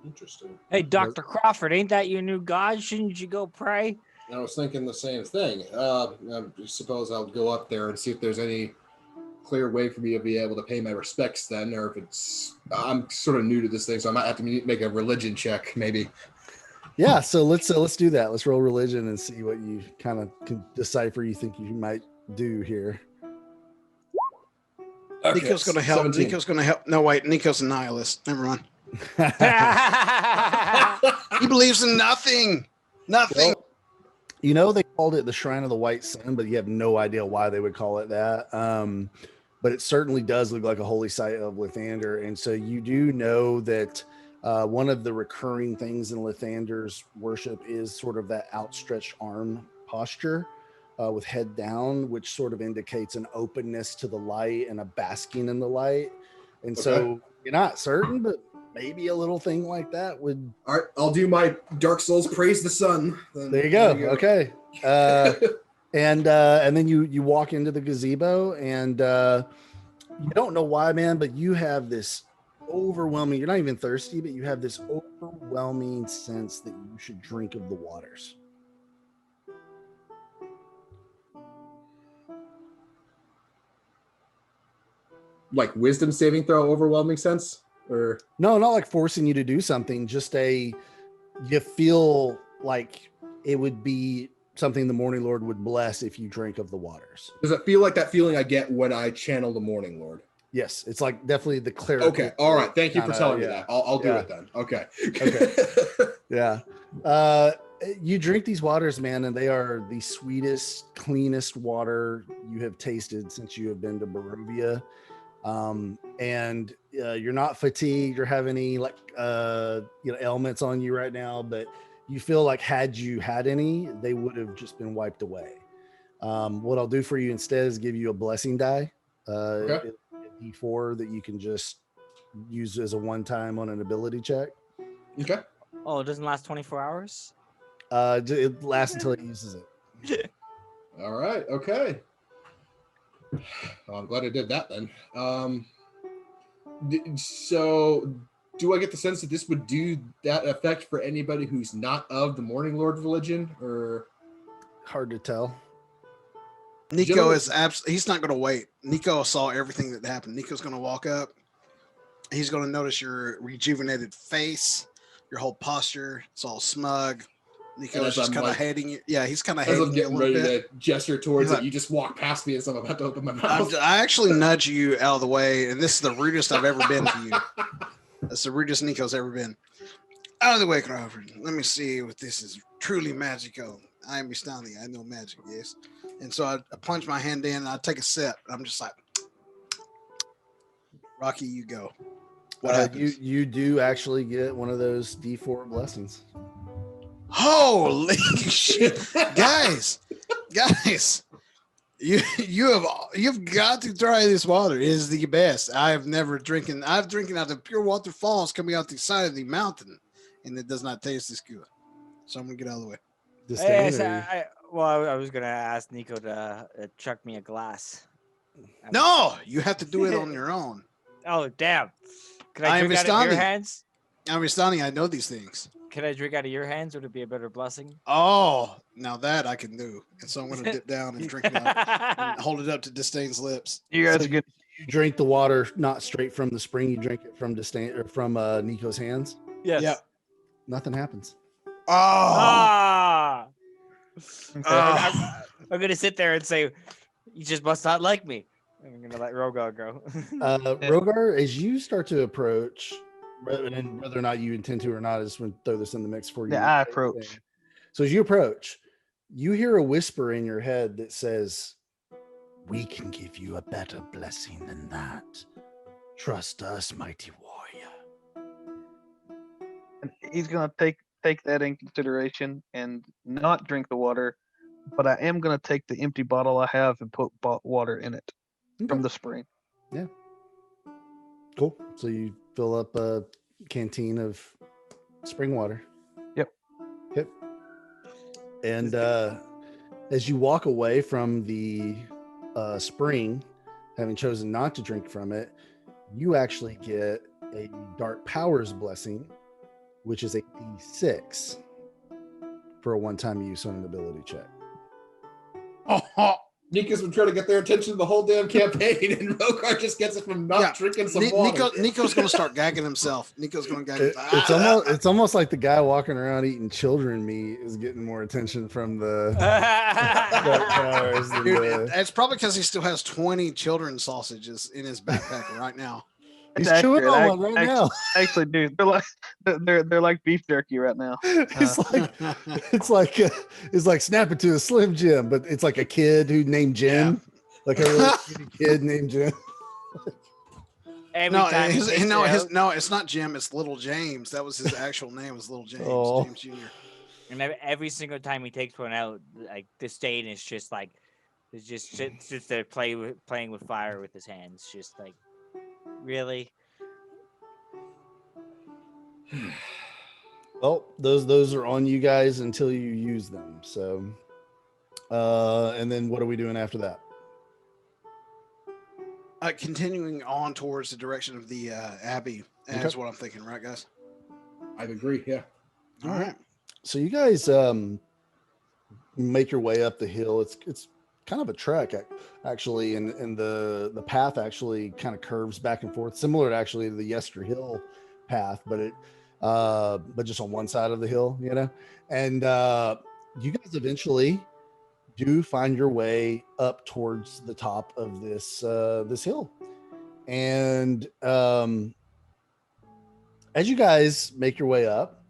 Interesting. Hey, Dr. Crawford, ain't that your new god? Shouldn't you go pray? I was thinking the same thing. I suppose I'll go up there and see if there's any clear way for me to be able to pay my respects then, or if I'm sort of new to this thing, so I might have to make a religion check, maybe. Yeah, so let's do that. Let's roll religion and see what you kind of can decipher you think you might do here. Okay, Nico's going to help. 17. Nico's going to help. No, wait. Nico's a nihilist. Never mind. He believes in nothing. Nothing. Well, they called it the Shrine of the White Sun, but you have no idea why they would call it that. But it certainly does look like a holy site of Lathander. And so you do know that one of the recurring things in Lathander's worship is sort of that outstretched arm posture with head down, which sort of indicates an openness to the light and a basking in the light. And so you're not certain, but maybe a little thing like that would. All right, I'll do my Dark Souls praise the sun. There you go. Okay. And then you walk into the gazebo, and you don't know why, man, but you have this overwhelming, you're not even thirsty, but you have this overwhelming sense that you should drink of the waters. Like wisdom saving throw, overwhelming sense? Or no, not like forcing you to do something, just you feel like it would be something the Morning Lord would bless if you drink of the waters. Does it feel like that feeling I get when I channel the Morning Lord? Yes, it's like definitely the clear. Okay, all right. Thank you for telling me that. I'll do it then. Okay. Okay. Yeah. You drink these waters, man, and they are the sweetest, cleanest water you have tasted since you have been to Barovia. And you're not fatigued or have any ailments on you right now, but you feel like had you had any, they would have just been wiped away. What I'll do for you instead is give you a blessing die, Okay. a D4 that you can just use as a one-time on an ability check. Okay. Oh, it doesn't last 24 hours? It lasts until it uses it. All right. Okay. Well, I'm glad I did that then. So do I get the sense that this would do that effect for anybody who's not of the Morning Lord religion, or Hard to tell. Nico Gentlemen- is absolutely, he's not going to wait. Nico saw everything that happened. Nico's going to walk up. He's going to notice your rejuvenated face, your whole posture. It's all smug. Nico is just kind of hating you. Yeah, he's kind of as hating I'm you a getting little ready bit. to gesture towards He's it, like- you just walk past me as I'm about to open my mouth. I actually nudge you out of the way, and this is the rudest I've ever been to you. That's the rudest Nico's ever been. Out of the way, Crawford. Let me see if this is truly magical. I am Vistani. I know magic, yes. And so I plunge my hand in, and I take a sip. And I'm just like, Rocky, you go. What happens? You do actually get one of those D4 blessings. Holy shit, guys! You've got to try this water. It is the best. I've drinking out of pure waterfalls coming out the side of the mountain, and it does not taste this good. So I'm gonna get out of the way. Distain, Yes, or I was gonna ask Nico to chuck me a glass. No, you have to do it on your own. Oh damn! Can I I am drink out of your Vistani. hands? I'm Vistani. I know these things. Can I drink out of your hands? Would it be a better blessing? Oh, now that I can do. And so I'm gonna dip down and drink it out and hold it up to Distain's lips. You guys So are good. you drink the water not straight from the spring. You drink it from Distain or from Nico's hands. Yes. Yep. Nothing happens. Oh, Ah! oh. I'm gonna sit there and say, "You just must not like me." I'm gonna let Rhogar go. Rhogar, as you start to approach, and whether or not you intend to or not, I just want to throw this in the mix for you. Yeah, I approach. So as you approach, you hear a whisper in your head that says, "We can give you a better blessing than that. Trust us, mighty warrior." And he's gonna take that in consideration and not drink the water, but I am gonna take the empty bottle I have and put water in it from the spring. Cool. So you fill up a canteen of spring water. Yep. Yep. And as you walk away from the spring, having chosen not to drink from it, you actually get a dark powers blessing, which is a D6 for a one-time use on an ability check. Nico's been trying to get their attention the whole damn campaign, and Rhogar just gets it from not drinking some water. Nico's gonna start gagging himself. Nico's gonna gag himself. It's almost like the guy walking around eating children meat is getting more attention from the dark powers than Dude, the- it's probably because he still has 20 children's sausages in his backpack right now. He's It's chewing accurate. on one right now. Actually, dude, they're like beef jerky right now. It's like snapping to a Slim Jim, but it's like a kid who named Jim, like a really skinny kid named Jim. Every time he takes it out, no, it's not Jim. It's Little James. That was his actual name. Was Little James. Oh. James Jr. and every single time he takes one out, like Distain is just like, it's just there playing with fire with his hands, just like, really. Well, those are on you guys until you use them. So, and then what are we doing after that? Continuing on towards the direction of the Abbey is what I'm thinking, right, guys? I agree. Yeah. All right. So you guys make your way up the hill. It's kind of a trek actually, and the path actually kind of curves back and forth, similar to actually the Yester Hill path, but just on one side of the hill, and you guys eventually do find your way up towards the top of this hill, And as you guys make your way up,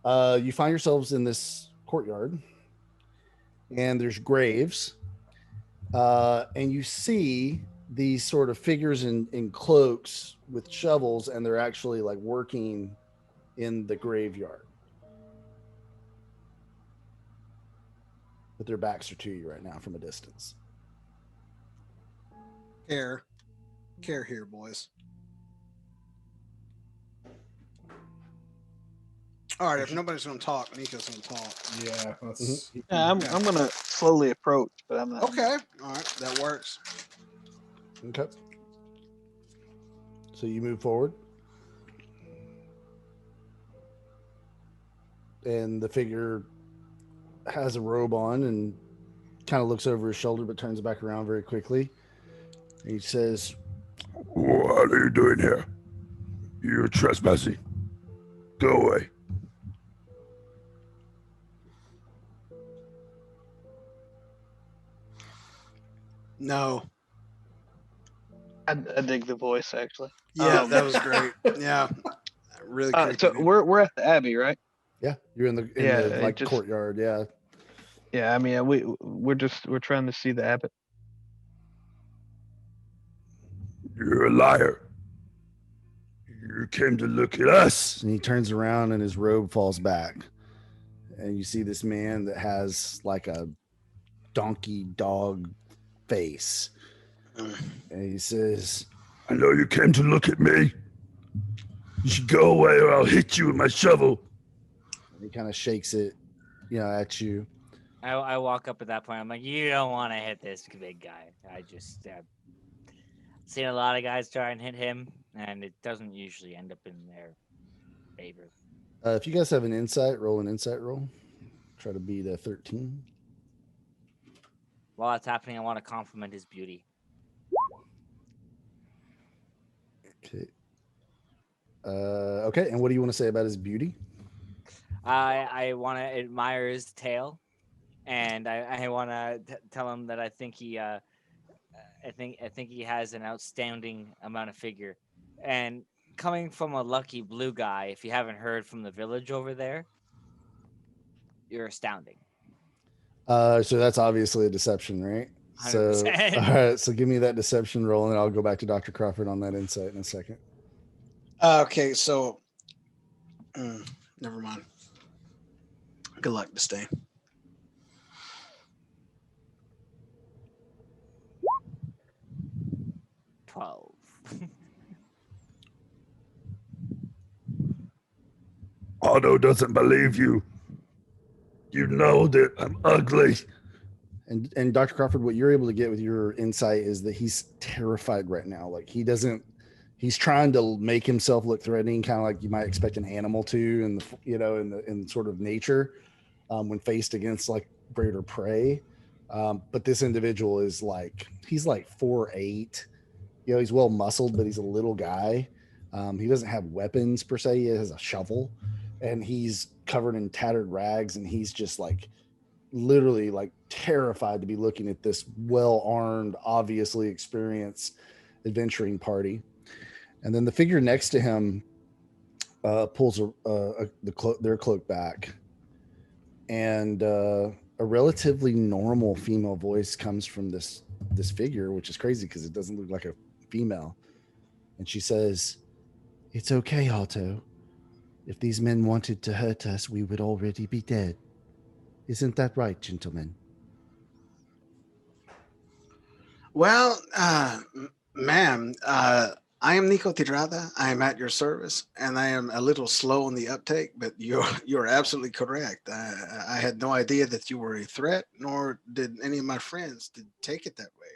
you find yourselves in this courtyard, and there's graves, and you see these sort of figures in cloaks with shovels, and they're actually like working in the graveyard. But their backs are to you right now from a distance. Care here, boys. All right, if nobody's going to talk, Nico's going to talk. Yeah, let's. Yeah, I'm gonna slowly approach, but I'm not. Okay, all right, that works. Okay. So you move forward. And the figure has a robe on and kind of looks over his shoulder, but turns back around very quickly. And he says, "What are you doing here? You're trespassing. Go away." No. I dig the voice actually. Yeah, that was great. Yeah, really great. So we're at the Abbey, right? yeah, you're in the like just- courtyard. Yeah. Yeah, I mean we're trying to see the Abbot. You're a liar. You came to look at us. And he turns around and his robe falls back. And you see this man that has like a donkey dog face. And he says, I know you came to look at me. You should go away or I'll hit you with my shovel. and he kind of shakes it, at you. I walk up at that point. I'm like, you don't want to hit this big guy. I just seen a lot of guys try and hit him, and it doesn't usually end up in their favor. If you guys have an insight, roll an insight roll. Try to beat a 13. While that's happening, I want to compliment his beauty. Okay. Okay, and what do you want to say about his beauty? I want to admire his tail, and I want to tell him that I think he has an outstanding amount of figure. And coming from a lucky blue guy, if you haven't heard from the village over there, you're astounding. So that's obviously a deception, right? 100%. So, all right, so give me that deception roll, and then I'll go back to Dr. Crawford on that insight in a second. Okay, so never mind. Good luck, Distain. Otto doesn't believe you. You know that I'm ugly. And Dr. Crawford, what you're able to get with your insight is that he's terrified right now. Like he's trying to make himself look threatening, kind of like you might expect an animal to, in sort of nature, when faced against like greater prey. But this individual is he's like 4'8". He's well muscled, but he's a little guy. He doesn't have weapons per se. He has a shovel, and he's covered in tattered rags, and he's just literally terrified to be looking at this well-armed, obviously experienced adventuring party. And then the figure next to him pulls their cloak back, and a relatively normal female voice comes from this figure, which is crazy because it doesn't look like a female. And she says, "It's okay, Otto. If these men wanted to hurt us, we would already be dead. Isn't that right, gentlemen?" Well, ma'am, I am Nico Tidrada. I am at your service, and I am a little slow on the uptake, but you're absolutely correct. I had no idea that you were a threat, nor did any of my friends take it that way.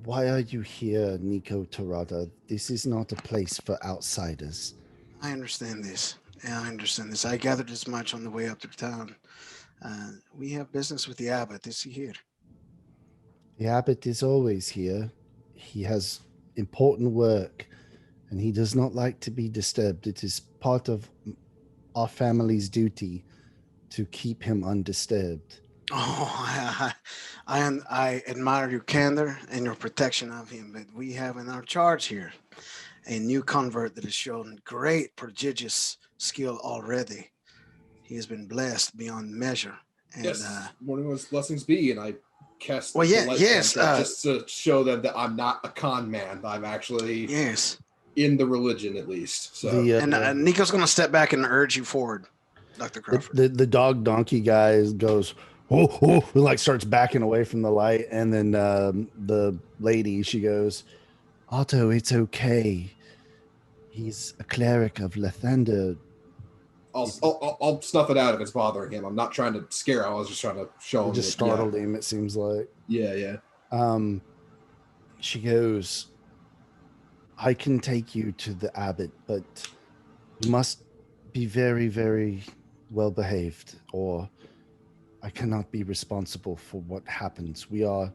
Why are you here, Nico Tidrada? This is not a place for outsiders. I understand this. Yeah, I understand this. I gathered as much on the way up to town. We have business with the Abbot. Is he here? The Abbot is always here. He has important work, and he does not like to be disturbed. It is part of our family's duty to keep him undisturbed. Oh, I admire your candor and your protection of him, but we have in our charge here a new convert that has shown great prodigious skill already. He has been blessed beyond measure. And Yes, morning was blessings be, and I cast well, the yeah, light yes, cantrip just to show them that I'm not a con man. I'm actually yes. in the religion at least. So And Nico's going to step back and urge you forward, Dr. Crawford. The dog donkey guy goes, oh, oh, and like starts backing away from the light. And then the lady, she goes, Otto, it's okay. He's a cleric of Lathander. I'll snuff it out if it's bothering him. I'm not trying to scare him. I was just trying to show him. Just startled him, it seems like. Yeah. She goes, I can take you to the abbot, but you must be very, very well behaved, or I cannot be responsible for what happens. We are,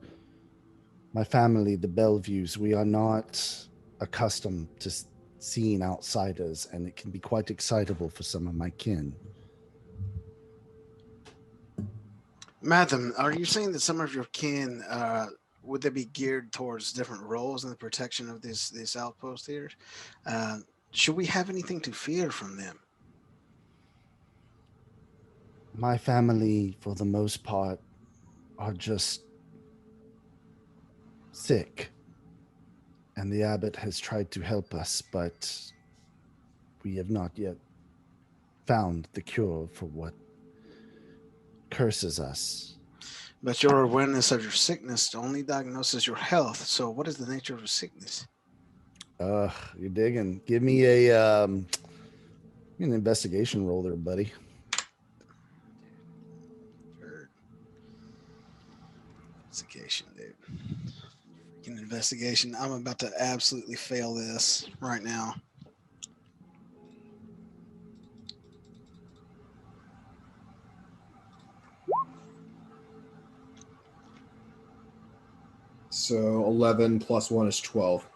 my family, the Belleviews, we are not accustomed to seeing outsiders, and it can be quite excitable for some of my kin. Madam, are you saying that some of your kin would they be geared towards different roles in the protection of this outpost here? Should we have anything to fear from them? My family, for the most part, are just sick. And the abbot has tried to help us, but we have not yet found the cure for what curses us. But your awareness of your sickness only diagnoses your health. So what is the nature of your sickness? You're digging. Give me an investigation roll there, buddy. Investigation, dude. Freaking investigation. I'm about to absolutely fail this right now. So 11 plus 1 is 12.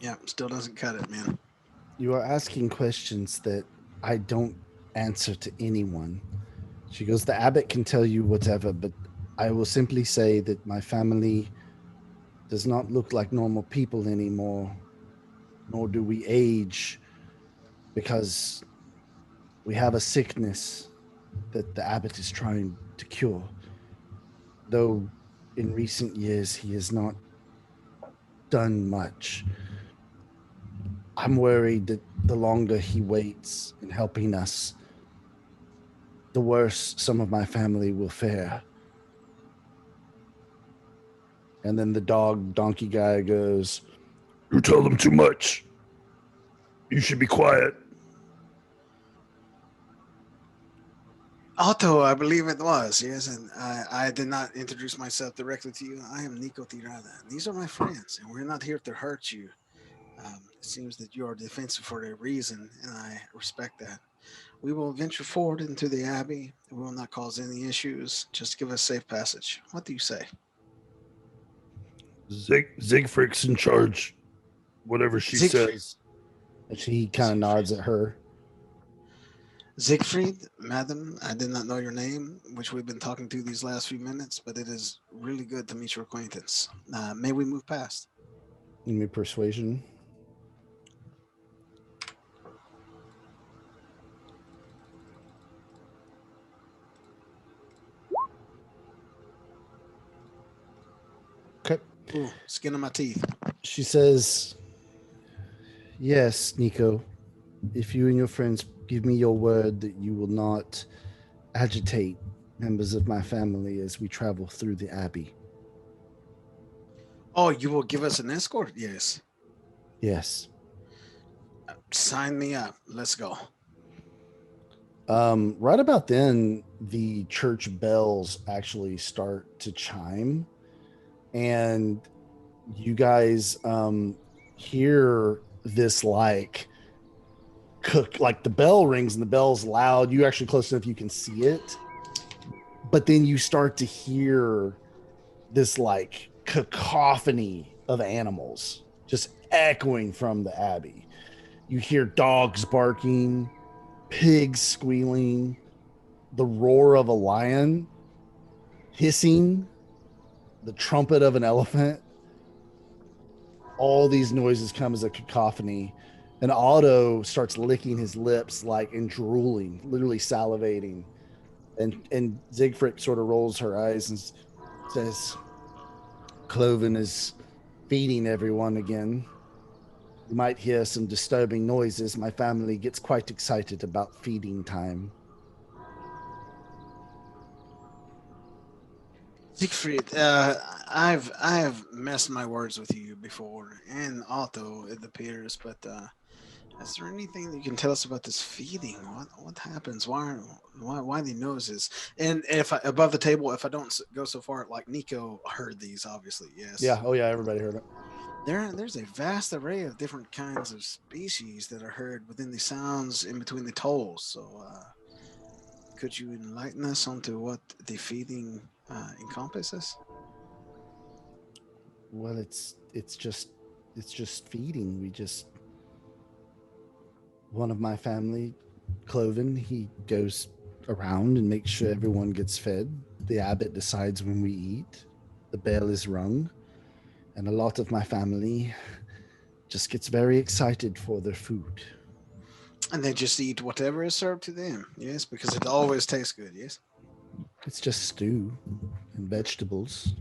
Yeah, still doesn't cut it, man. You are asking questions that I don't answer to anyone. She goes, the abbot can tell you whatever, but I will simply say that my family does not look like normal people anymore, nor do we age, because we have a sickness that the abbot is trying to cure. Though in recent years he has not done much. I'm worried that the longer he waits in helping us, the worse some of my family will fare. And then the donkey guy goes, You tell them too much. You should be quiet. Otto, I believe it was, yes, and I did not introduce myself directly to you. I am Nico Tirada. These are my friends, and we're not here to hurt you. It seems that you are defensive for a reason, and I respect that. We will venture forward into the Abbey. We will not cause any issues. Just give us safe passage. What do you say? Siegfried's in charge. Whatever she says. And she kind of nods at her. Siegfried, madam, I did not know your name, which we've been talking to these last few minutes, but it is really good to meet your acquaintance. May we move past? Give me persuasion. Okay. Ooh, skin on my teeth. She says, yes, Nico, if you and your friends give me your word that you will not agitate members of my family as we travel through the Abbey. Oh, you will give us an escort? Yes. Yes. Sign me up. Let's go. Right about then, the church bells actually start to chime, and you guys hear this like the bell rings and the bell's loud. You actually close enough you can see it, but then you start to hear this like cacophony of animals just echoing from the Abbey. You hear dogs barking, pigs squealing, the roar of a lion, hissing, the trumpet of an elephant. All these noises come as a cacophony, and Otto starts licking his lips and drooling, literally salivating. And Siegfried sort of rolls her eyes and says, Cloven is feeding everyone again. You might hear some disturbing noises. My family gets quite excited about feeding time. Siegfried, I've messed my words with you before, and Otto, it appears, but is there anything that you can tell us about this feeding? What happens? Why the noses? And if above the table, if I don't go so far, like Nico heard these, obviously, yes. Yeah. Oh yeah, everybody heard it. There's a vast array of different kinds of species that are heard within the sounds in between the tolls. So, could you enlighten us onto what the feeding encompasses? Well, it's just feeding. One of my family, Cloven, he goes around and makes sure everyone gets fed. The abbot decides when we eat. The bell is rung. And a lot of my family just gets very excited for their food. And they just eat whatever is served to them, yes? Because it always tastes good, yes? It's just stew and vegetables.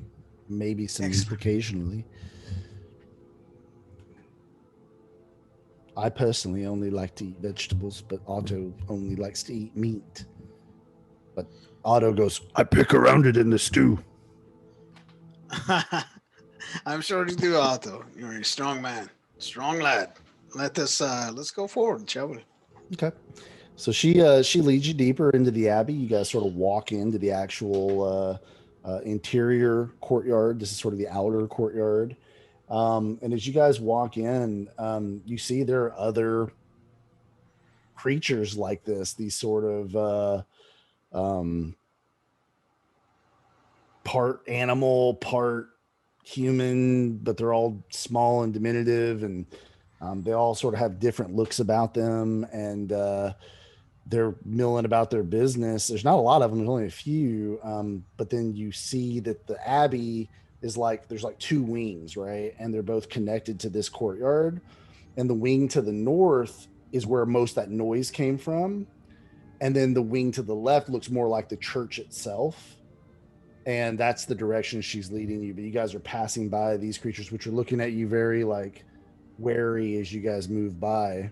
Maybe some meat occasionally. I personally only like to eat vegetables, but Otto only likes to eat meat. But Otto goes, I pick around it in the stew. I'm sure you do, Otto. You're a strong man, strong lad. Let's go forward, shall we? Okay. So she leads you deeper into the abbey. You guys sort of walk into the actual interior courtyard. This is sort of the outer courtyard. And as you guys walk in, you see there are other creatures like this, these sort of part animal, part human, but they're all small and diminutive, and they all sort of have different looks about them, and they're milling about their business. There's not a lot of them, there's only a few, but then you see that the abbey is there's two wings, right? And they're both connected to this courtyard, and the wing to the north is where most of that noise came from, and then the wing to the left looks more like the church itself, and that's the direction she's leading you. But you guys are passing by these creatures, which are looking at you very wary as you guys move by.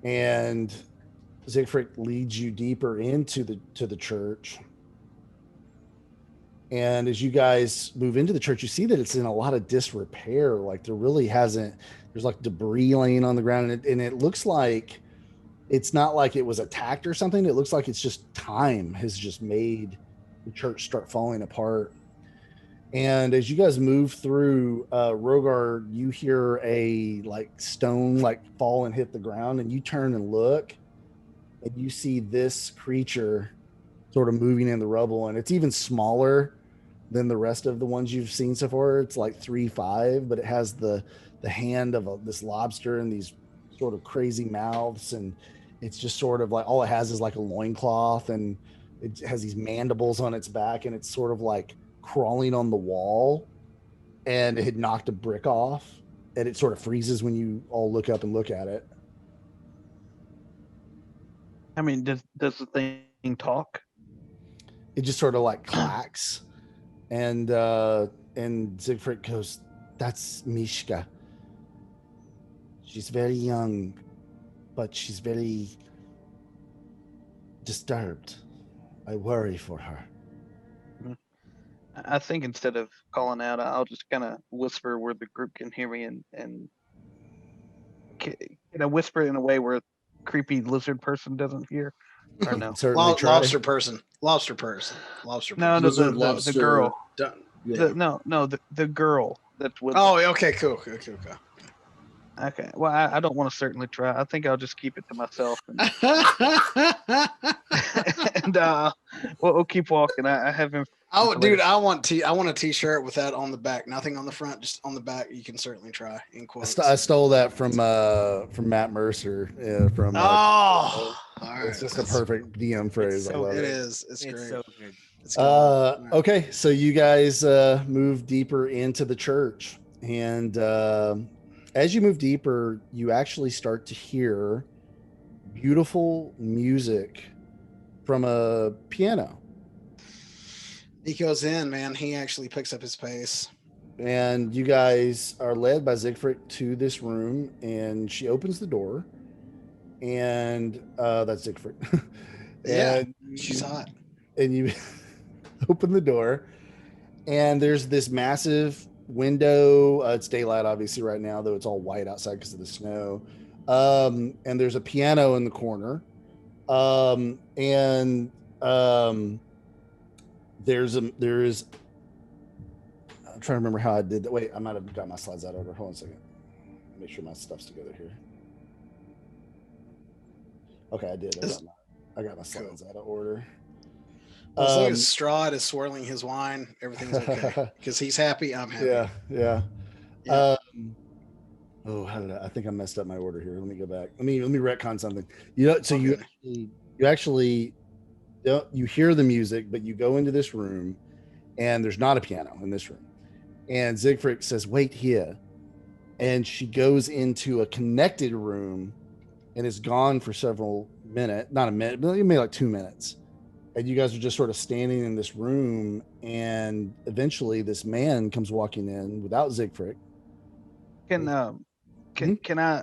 And Siegfried leads you deeper into the church. And as you guys move into the church, you see that it's in a lot of disrepair. There really hasn't, there's debris laying on the ground, and it looks like it's not like it was attacked or something. It looks like it's just time has just made the church start falling apart. And as you guys move through, Rhogar, you hear a stone fall and hit the ground, and you turn and look, and you see this creature sort of moving in the rubble, and it's even smaller than the rest of the ones you've seen so far. It's 3'5", but it has the hand of this lobster and these sort of crazy mouths, and it's just sort of all it has is a loincloth, and it has these mandibles on its back, and it's sort of crawling on the wall, and it had knocked a brick off, and it sort of freezes when you all look up and look at it. I mean, does the thing talk? It just sort of clacks, and Siegfried goes, "That's Mishka. She's very young, but she's very disturbed. I worry for her." I think instead of calling out, I'll just kind of whisper where the group can hear me, and whisper in a way where a creepy lizard person doesn't hear. Or no, lobster person. No, the girl. The girl that's with. Oh, okay, cool. Okay, well, I don't want to certainly try. I think I'll just keep it to myself, and we'll keep walking. I have him. Oh, dude, I want a T-shirt with that on the back. Nothing on the front, just on the back. You can certainly try. In quotes. I stole that from Matt Mercer. All right. It's just a perfect DM phrase. It is. It's great. So good. Let's go. Okay, so you guys move deeper into the church, and as you move deeper, you actually start to hear beautiful music from a piano. Nico's in, man. He actually picks up his pace. And you guys are led by Siegfried to this room, and she opens the door, and that's Siegfried. Yeah, she's hot. And you open the door, and there's this massive window. It's daylight, obviously, right now, though it's all white outside because of the snow. And there's a piano in the corner. There is. I'm trying to remember how I did that. Wait, I might have got my slides out of order. Hold on a second. Make sure my stuff's together here. Okay, I did. I got my slides out of order. As long as Strahd is swirling his wine, everything's okay. Because he's happy, I'm happy. Yeah. I think I messed up my order here. Let me go back. Let me retcon something. You actually don't, you hear the music, but you go into this room, and there's not a piano in this room. And Siegfried says, "Wait here," and she goes into a connected room, and is gone for several minutes. Not a minute, but maybe like 2 minutes. And you guys are just sort of standing in this room, and eventually this man comes walking in without Siegfried. Can I,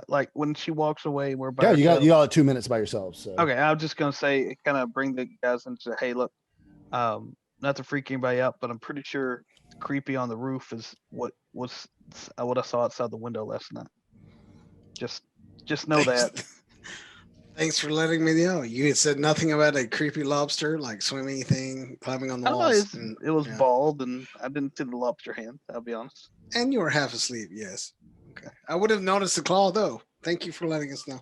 like, when she walks away, we're by you all have 2 minutes by yourselves. So. Okay, I was just gonna say, kind of bring the guys and say, hey, look, not to freak anybody out, but I'm pretty sure creepy on the roof is what I saw outside the window last night. Just know that. Thanks for letting me know. You had said nothing about a creepy lobster, like swimming thing, climbing on the walls. It was bald, and I didn't see the lobster hand, I'll be honest. And you were half asleep, yes. Okay. I would have noticed the claw, though. Thank you for letting us know.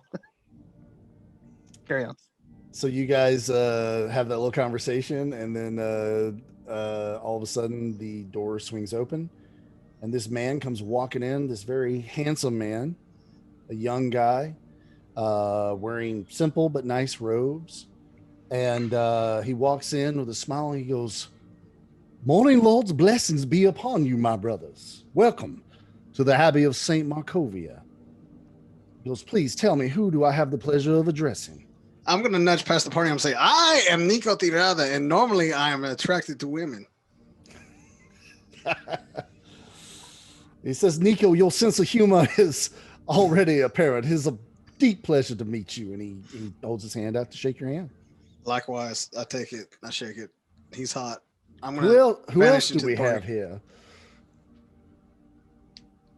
Carry on. So you guys have that little conversation, and then all of a sudden the door swings open, and this man comes walking in, this very handsome man, a young guy, wearing simple but nice robes. And he walks in with a smile. He goes, "Morning, Lord's blessings be upon you, my brothers. Welcome to the Abbey of St. Markovia." He goes, "Please tell me, who do I have the pleasure of addressing?" I'm going to nudge past the party and say, "I am Nico Tirada, and normally I am attracted to women." He says, "Nico, your sense of humor is already apparent. It's a deep pleasure to meet you." And he holds his hand out to shake your hand. Likewise, I take it. I shake it. He's hot. Who else do we have here?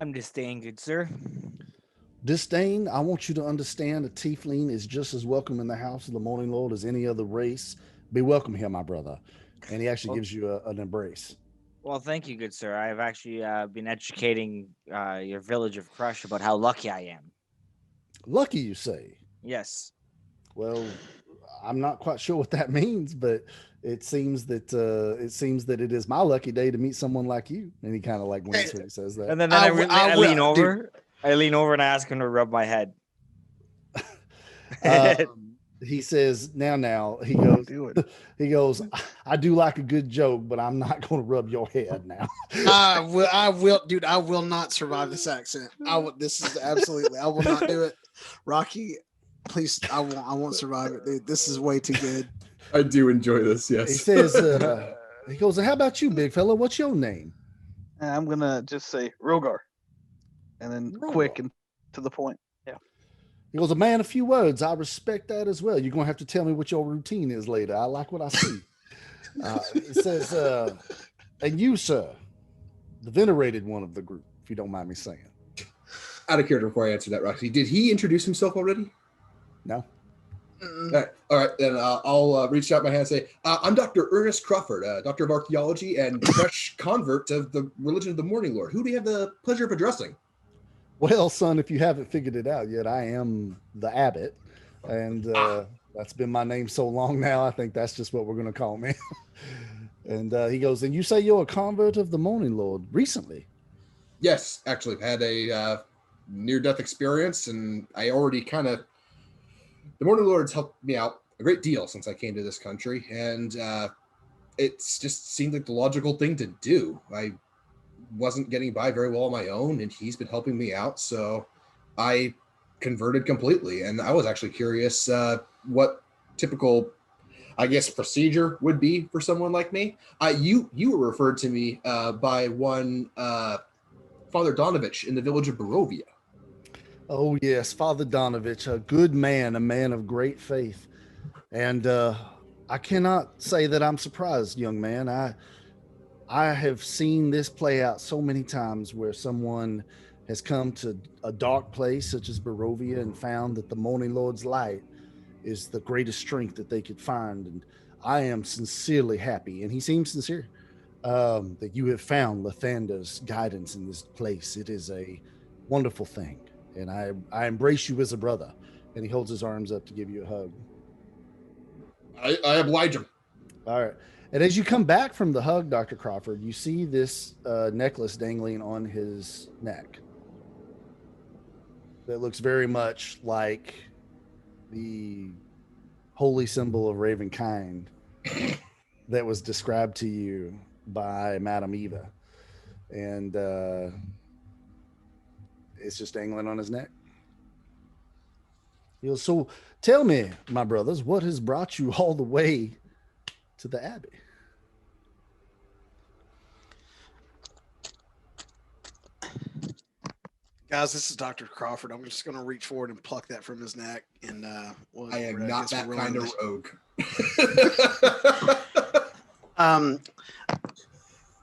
I'm Distain, good sir. Distain, I want you to understand a tiefling is just as welcome in the house of the Morning Lord as any other race. Be welcome here, my brother. And he actually gives you an embrace. Well, thank you, good sir. I've actually been educating your village of Crush about how lucky I am. Lucky, you say? Yes. Well, I'm not quite sure what that means, but it seems that it is my lucky day to meet someone like you. And he kind of like winks when he says that. And then I lean over. Dude. I lean over and I ask him to rub my head. He says, now, he goes, he goes, "I do like a good joke, but I'm not going to rub your head now." I will, dude. I will not survive this accent. I will not do it. Rocky, please, I won't survive it, dude. This is way too good. I do enjoy this, yes. He says, he goes, "How about you, big fella? What's your name?" I'm going to just say Rhogar. And then quick and to the point. Yeah. He goes, "A man, a few words. I respect that as well. You're going to have to tell me what your routine is later. I like what I see." It says, "And you, sir, the venerated one of the group, if you don't mind me saying." Out of character before I answer that, Roxy, did he introduce himself already? No. All right, then I'll reach out my hand and say, "I'm Dr. Ernest Crawford, Doctor of Archaeology and fresh convert of the religion of the Morning Lord. Who do you have the pleasure of addressing?" "Well, son, if you haven't figured it out yet, I am the Abbot, and that's been my name so long now. I think that's just what we're going to call me." And he goes, "And you say you're a convert of the Morning Lord recently?" "Yes, actually, I've had a near-death experience, and I already the Morning Lords helped me out a great deal since I came to this country, and it just seemed like the logical thing to do. I wasn't getting by very well on my own, and he's been helping me out, so I converted completely. And I was actually curious what typical, I guess, procedure would be for someone like me. You were referred to me by one Father Donovich in the village of Barovia. Oh yes, Father Donovich, a good man, a man of great faith. And I cannot say that I'm surprised, young man. I have seen this play out so many times where someone has come to a dark place such as Barovia and found that the Morning Lord's light is the greatest strength that they could find. And I am sincerely happy, and he seems sincere, that you have found Lathander's guidance in this place. It is a wonderful thing, and I embrace you as a brother. And he holds his arms up to give you a hug. I oblige him. All right. And as you come back from the hug, Dr. Crawford, you see this necklace dangling on his neck that looks very much like the holy symbol of Ravenkind that was described to you by Madame Eva. And it's just dangling on his neck. He goes, so tell me, my brothers, what has brought you all the way to the Abbey? Guys, this is Dr. Crawford. I'm just going to reach forward and pluck that from his neck. And I am not that kind of rogue.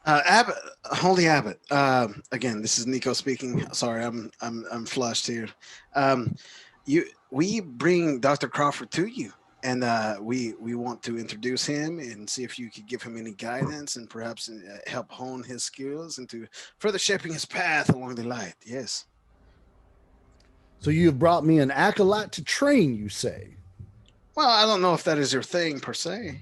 Abbot, Holy Abbot. Again, this is Nico speaking. Sorry, I'm flushed here. We bring Dr. Crawford to you, and we want to introduce him and see if you could give him any guidance and perhaps help hone his skills into further shaping his path along the light. Yes. So you have brought me an acolyte to train, you say? Well, I don't know if that is your thing per se,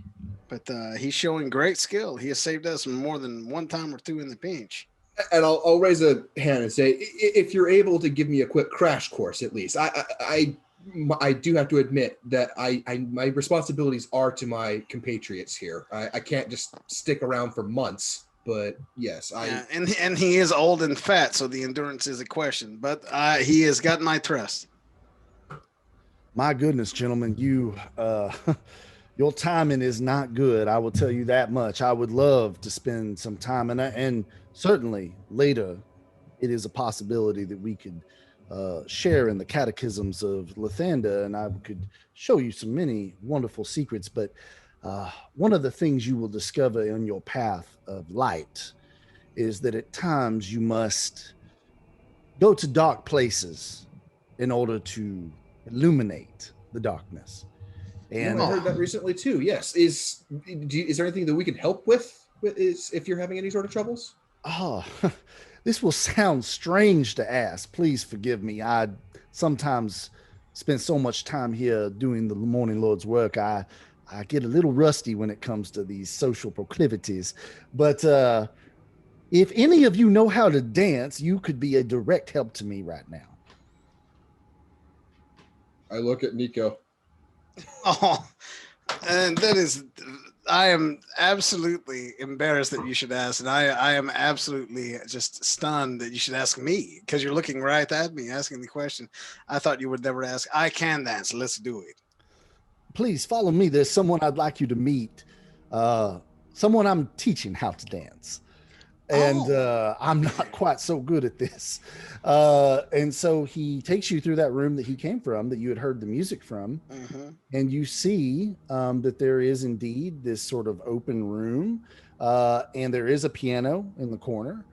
but he's showing great skill. He has saved us more than one time or two in the pinch. And I'll raise a hand and say, if you're able to give me a quick crash course, at least. I do have to admit that my responsibilities are to my compatriots here. I can't just stick around for months. But yes, and he is old and fat, so the endurance is a question. But he has got my trust. My goodness, gentlemen, you your timing is not good. I will tell you that much. I would love to spend some time, and certainly later, it is a possibility that we could share in the catechisms of Lathander, and I could show you some many wonderful secrets. But one of the things you will discover in your path of light is that at times you must go to dark places in order to illuminate the darkness. And I heard that recently too. Yes. Is there anything that we can help with if you're having any sort of troubles? This will sound strange to ask. Please forgive me. I sometimes spend so much time here doing the Morning Lord's work. I get a little rusty when it comes to these social proclivities. But if any of you know how to dance, you could be a direct help to me right now. I look at Nico. Oh, and that is, I am absolutely embarrassed that you should ask. And I am absolutely just stunned that you should ask me, because you're looking right at me asking the question. I thought you would never ask. I can dance. Let's do it. Please follow me. There's someone I'd like you to meet. Someone I'm teaching how to dance. And I'm not quite so good at this. And so he takes you through that room that he came from, that you had heard the music from. Mm-hmm. And you see that there is indeed this sort of open room. And there is a piano in the corner.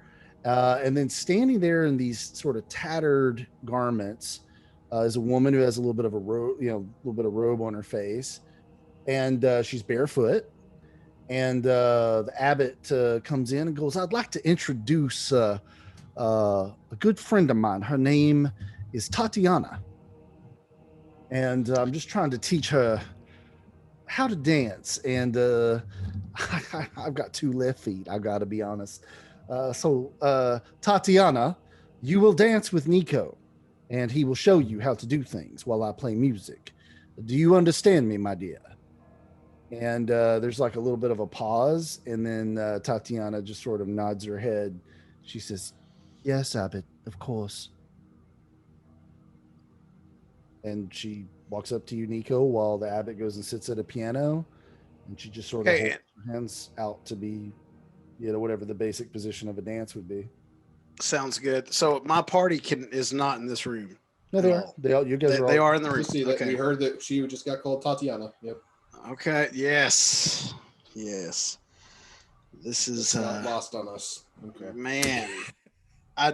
And then standing there in these sort of tattered garments is a woman who has a little bit of a robe on her face. And she's barefoot. And the abbot comes in and goes, I'd like to introduce a good friend of mine. Her name is Tatiana. And I'm just trying to teach her how to dance. And I've got 2 left feet, I've got to be honest. So Tatiana, you will dance with Nico, and he will show you how to do things while I play music. Do you understand me, my dear? And there's like a little bit of a pause, and then Tatiana just sort of nods her head. She says, "Yes, Abbot, of course." And she walks up to you, Nico, while the Abbot goes and sits at a piano, and she just sort of holds her hands out to be, whatever the basic position of a dance would be. Sounds good. So my party is not in this room. No, they are. You guys they are in the room. You see that we heard that she just got called Tatiana. Yep. Okay. Yes. This is not lost on us. Okay. Man.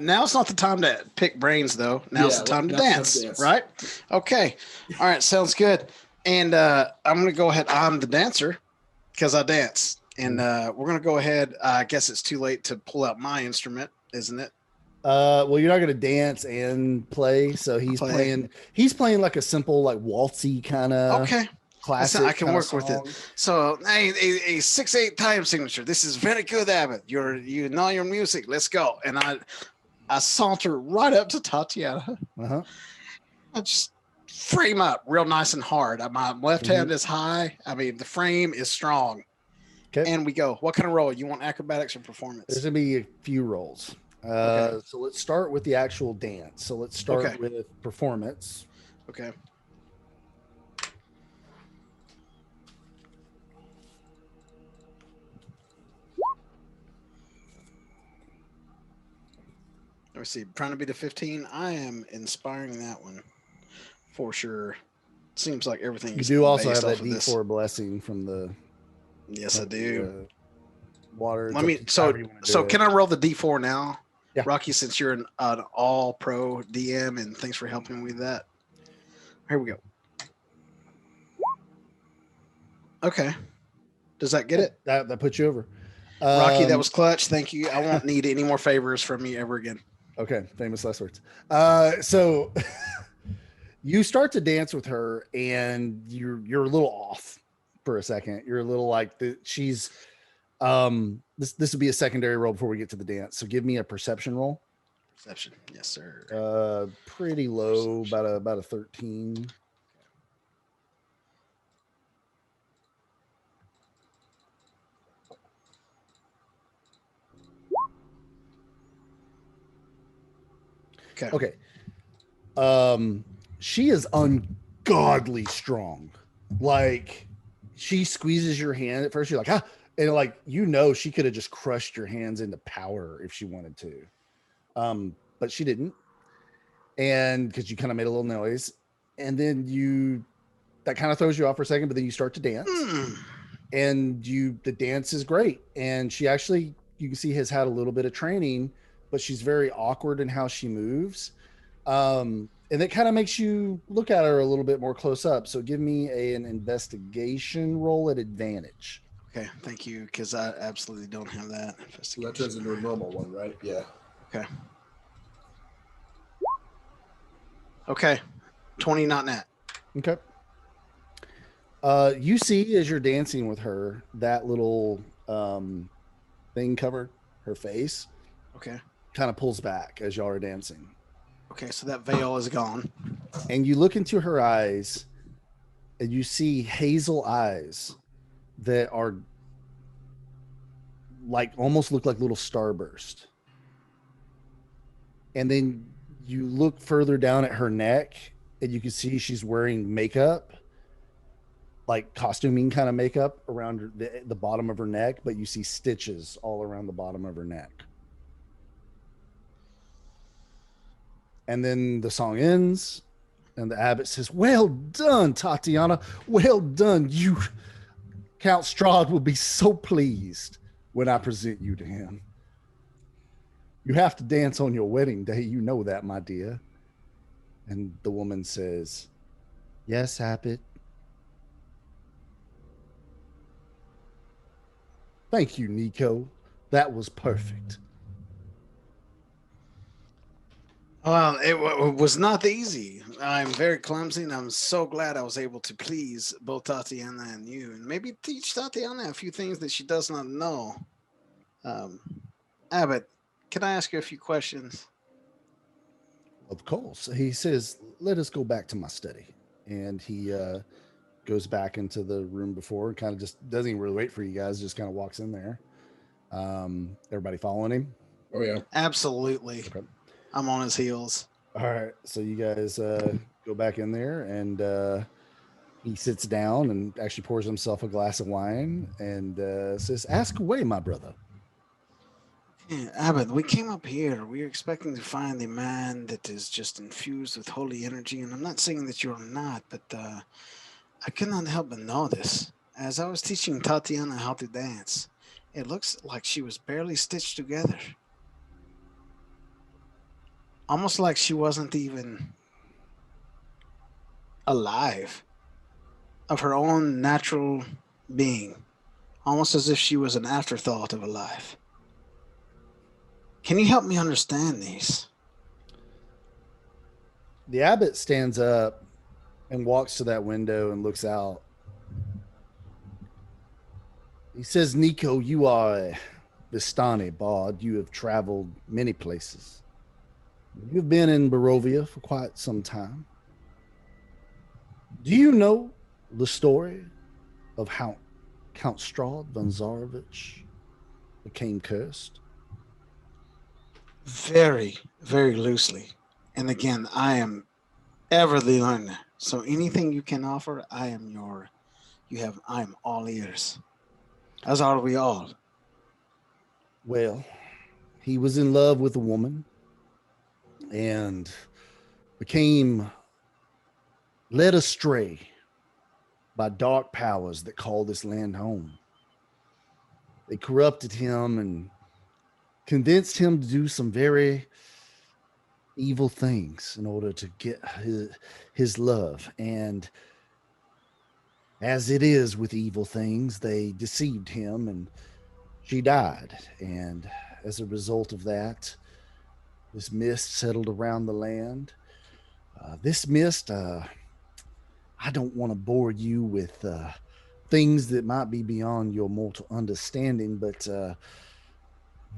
Now's not the time to pick brains, though. Now's the time to dance, right? Okay. All right. Sounds good. And I'm going to go ahead. I'm the dancer because I dance. And we're going to go ahead. I guess it's too late to pull out my instrument, isn't it? Well, you're not going to dance and play. So he's playing like a simple, like waltzy kind of classic. I can work with it. So a 6/8 time signature. This is very good, Abbot. You know your music. Let's go. And I saunter right up to Tatiana. Uh-huh. I just frame up real nice and hard. My left hand is high. I mean, the frame is strong. Okay. And we go. What kind of roll? You want acrobatics or performance? There's going to be a few rolls. So let's start with the actual dance. So let's start with performance. Okay. Let me see. Trying to be the 15. I am inspiring that one for sure. Seems like everything. You do also have that D4 blessing from the. Yes, I do. Water. Let me. So can I roll the D4 now? Yeah. Rocky, since you're an all-pro DM, and thanks for helping me with that. Here we go. Okay. Does that get it? That puts you over. Rocky, that was clutch. Thank you. I won't need any more favors from you ever again. Okay. Famous last words. So you start to dance with her, and you're a little off for a second. You're a little like she's. This would be a secondary roll before we get to the dance. So give me a perception roll. Perception, yes, sir. Pretty low, about a 13. Okay. She is ungodly strong. Like, she squeezes your hand at first. You're like, and like, she could have just crushed your hands into powder if she wanted to. But she didn't. And because you kind of made a little noise. And then that kind of throws you off for a second, but then you start to dance. And the dance is great. And she actually, you can see, has had a little bit of training, but she's very awkward in how she moves. And it kind of makes you look at her a little bit more close up. So give me an investigation roll at advantage. Okay, thank you, because I absolutely don't have that. So that turns into a normal one, right? Yeah. Okay. 20, not nat. Okay. You see, as you're dancing with her, that little thing covered her face. Okay. Kind of pulls back as y'all are dancing. Okay, so that veil is gone. And you look into her eyes, and you see hazel eyes that are like almost look like little starburst. And then you look further down at her neck, and you can see she's wearing makeup, like costuming kind of makeup around the bottom of her neck, but you see stitches all around the bottom of her neck. And then the song ends, and the abbot says, "Well done, Tatiana. Well done. Count Strahd will be so pleased when I present you to him. You have to dance on your wedding day. You know that, my dear." And the woman says, "Yes, Abbot." Thank you, Nico. That was perfect. Well, it was not easy. I'm very clumsy, and I'm so glad I was able to please both Tatiana and you, and maybe teach Tatiana a few things that she does not know. Abbot, can I ask you a few questions? Of course. He says, "Let us go back to my study." And he goes back into the room before, kind of just doesn't even really wait for you guys, just kind of walks in there. Everybody following him? Oh yeah, absolutely. Okay. I'm on his heels. All right, so you guys go back in there, and he sits down and actually pours himself a glass of wine and says, "Ask away, my brother." Yeah, Abbot, we came up here. We were expecting to find a man that is just infused with holy energy, and I'm not saying that you're not, but I could not help but notice. As I was teaching Tatiana how to dance, it looks like she was barely stitched together. Almost like she wasn't even alive of her own natural being. Almost as if she was an afterthought of a life. Can you help me understand these? The abbot stands up and walks to that window and looks out. He says, "Nico, you are a Vistani Bard. You have traveled many places. You've been in Barovia for quite some time. Do you know the story of how Count Strahd von Zarovich became cursed?" Very, very loosely. And again, I am ever the learner. So anything you can offer, I am all ears. As are we all. Well, he was in love with a woman and became led astray by dark powers that call this land home. They corrupted him and convinced him to do some very evil things in order to get his love. And as it is with evil things, they deceived him and she died. And as a result of that, this mist settled around the land. This mist, I don't want to bore you with things that might be beyond your mortal understanding, but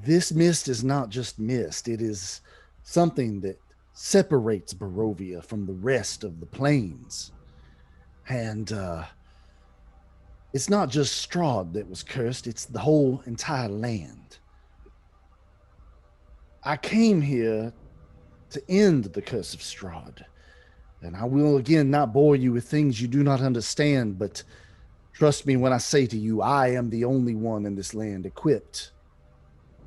this mist is not just mist. It is something that separates Barovia from the rest of the plains. And it's not just Strahd that was cursed, it's the whole entire land. I came here to end the Curse of Strahd. And I will again not bore you with things you do not understand, but trust me when I say to you, I am the only one in this land equipped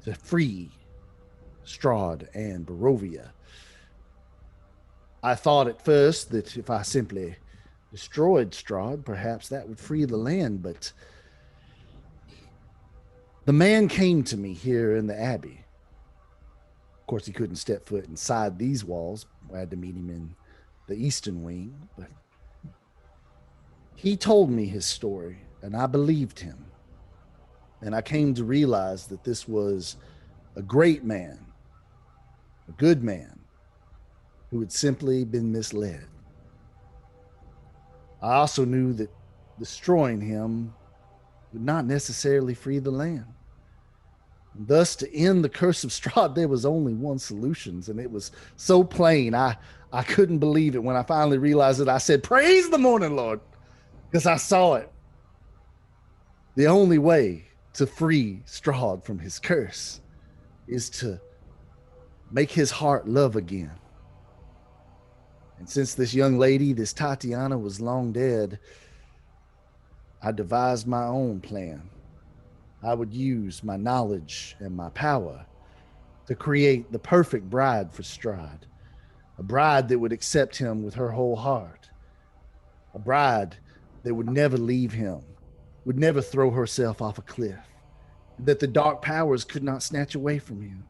to free Strahd and Barovia. I thought at first that if I simply destroyed Strahd, perhaps that would free the land, but the man came to me here in the Abbey. Of course, he couldn't step foot inside these walls. I had to meet him in the Eastern Wing, but he told me his story, and I believed him. And I came to realize that this was a great man, a good man, who had simply been misled. I also knew that destroying him would not necessarily free the land. And thus, to end the Curse of Strahd, there was only one solution, and it was so plain. I couldn't believe it when I finally realized it. I said, "Praise the morning, Lord," because I saw it. The only way to free Strahd from his curse is to make his heart love again. And since this young lady, this Tatiana, was long dead, I devised my own plan. I would use my knowledge and my power to create the perfect bride for Strahd, a bride that would accept him with her whole heart, a bride that would never leave him, would never throw herself off a cliff, that the dark powers could not snatch away from him.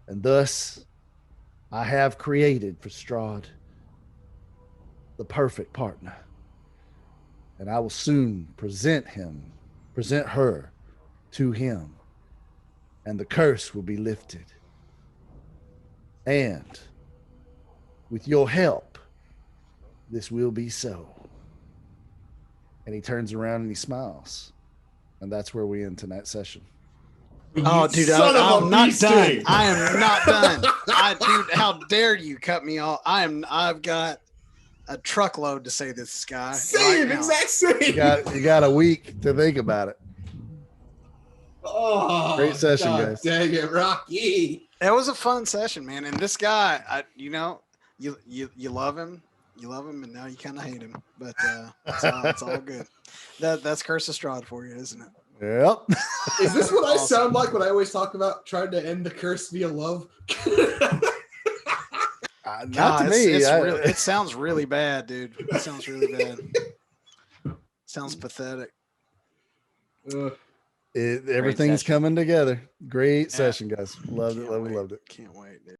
And thus, I have created for Strahd the perfect partner. And I will soon present her to him, and the curse will be lifted. And with your help, this will be so. And he turns around and he smiles. And that's where we end tonight's session. Oh, dude, I'm not done. I am not done. Dude, how dare you cut me off? I've got a truckload to say this guy. Same, right now. exact same. You got a week to think about it. Oh, Great session, God guys. Dang it, Rocky. It was a fun session, man. And this guy, you love him. You love him, and now you kind of hate him. But it's all good. That's Curse of Strahd for you, isn't it? Yep. Is this what I Awesome. sound like when I always talk about trying to end the curse via love? Not to me. It sounds really bad, dude. It sounds really bad. Sounds pathetic. Everything's session. coming together. Great session, guys. Loved it. Loved it. Can't wait, dude.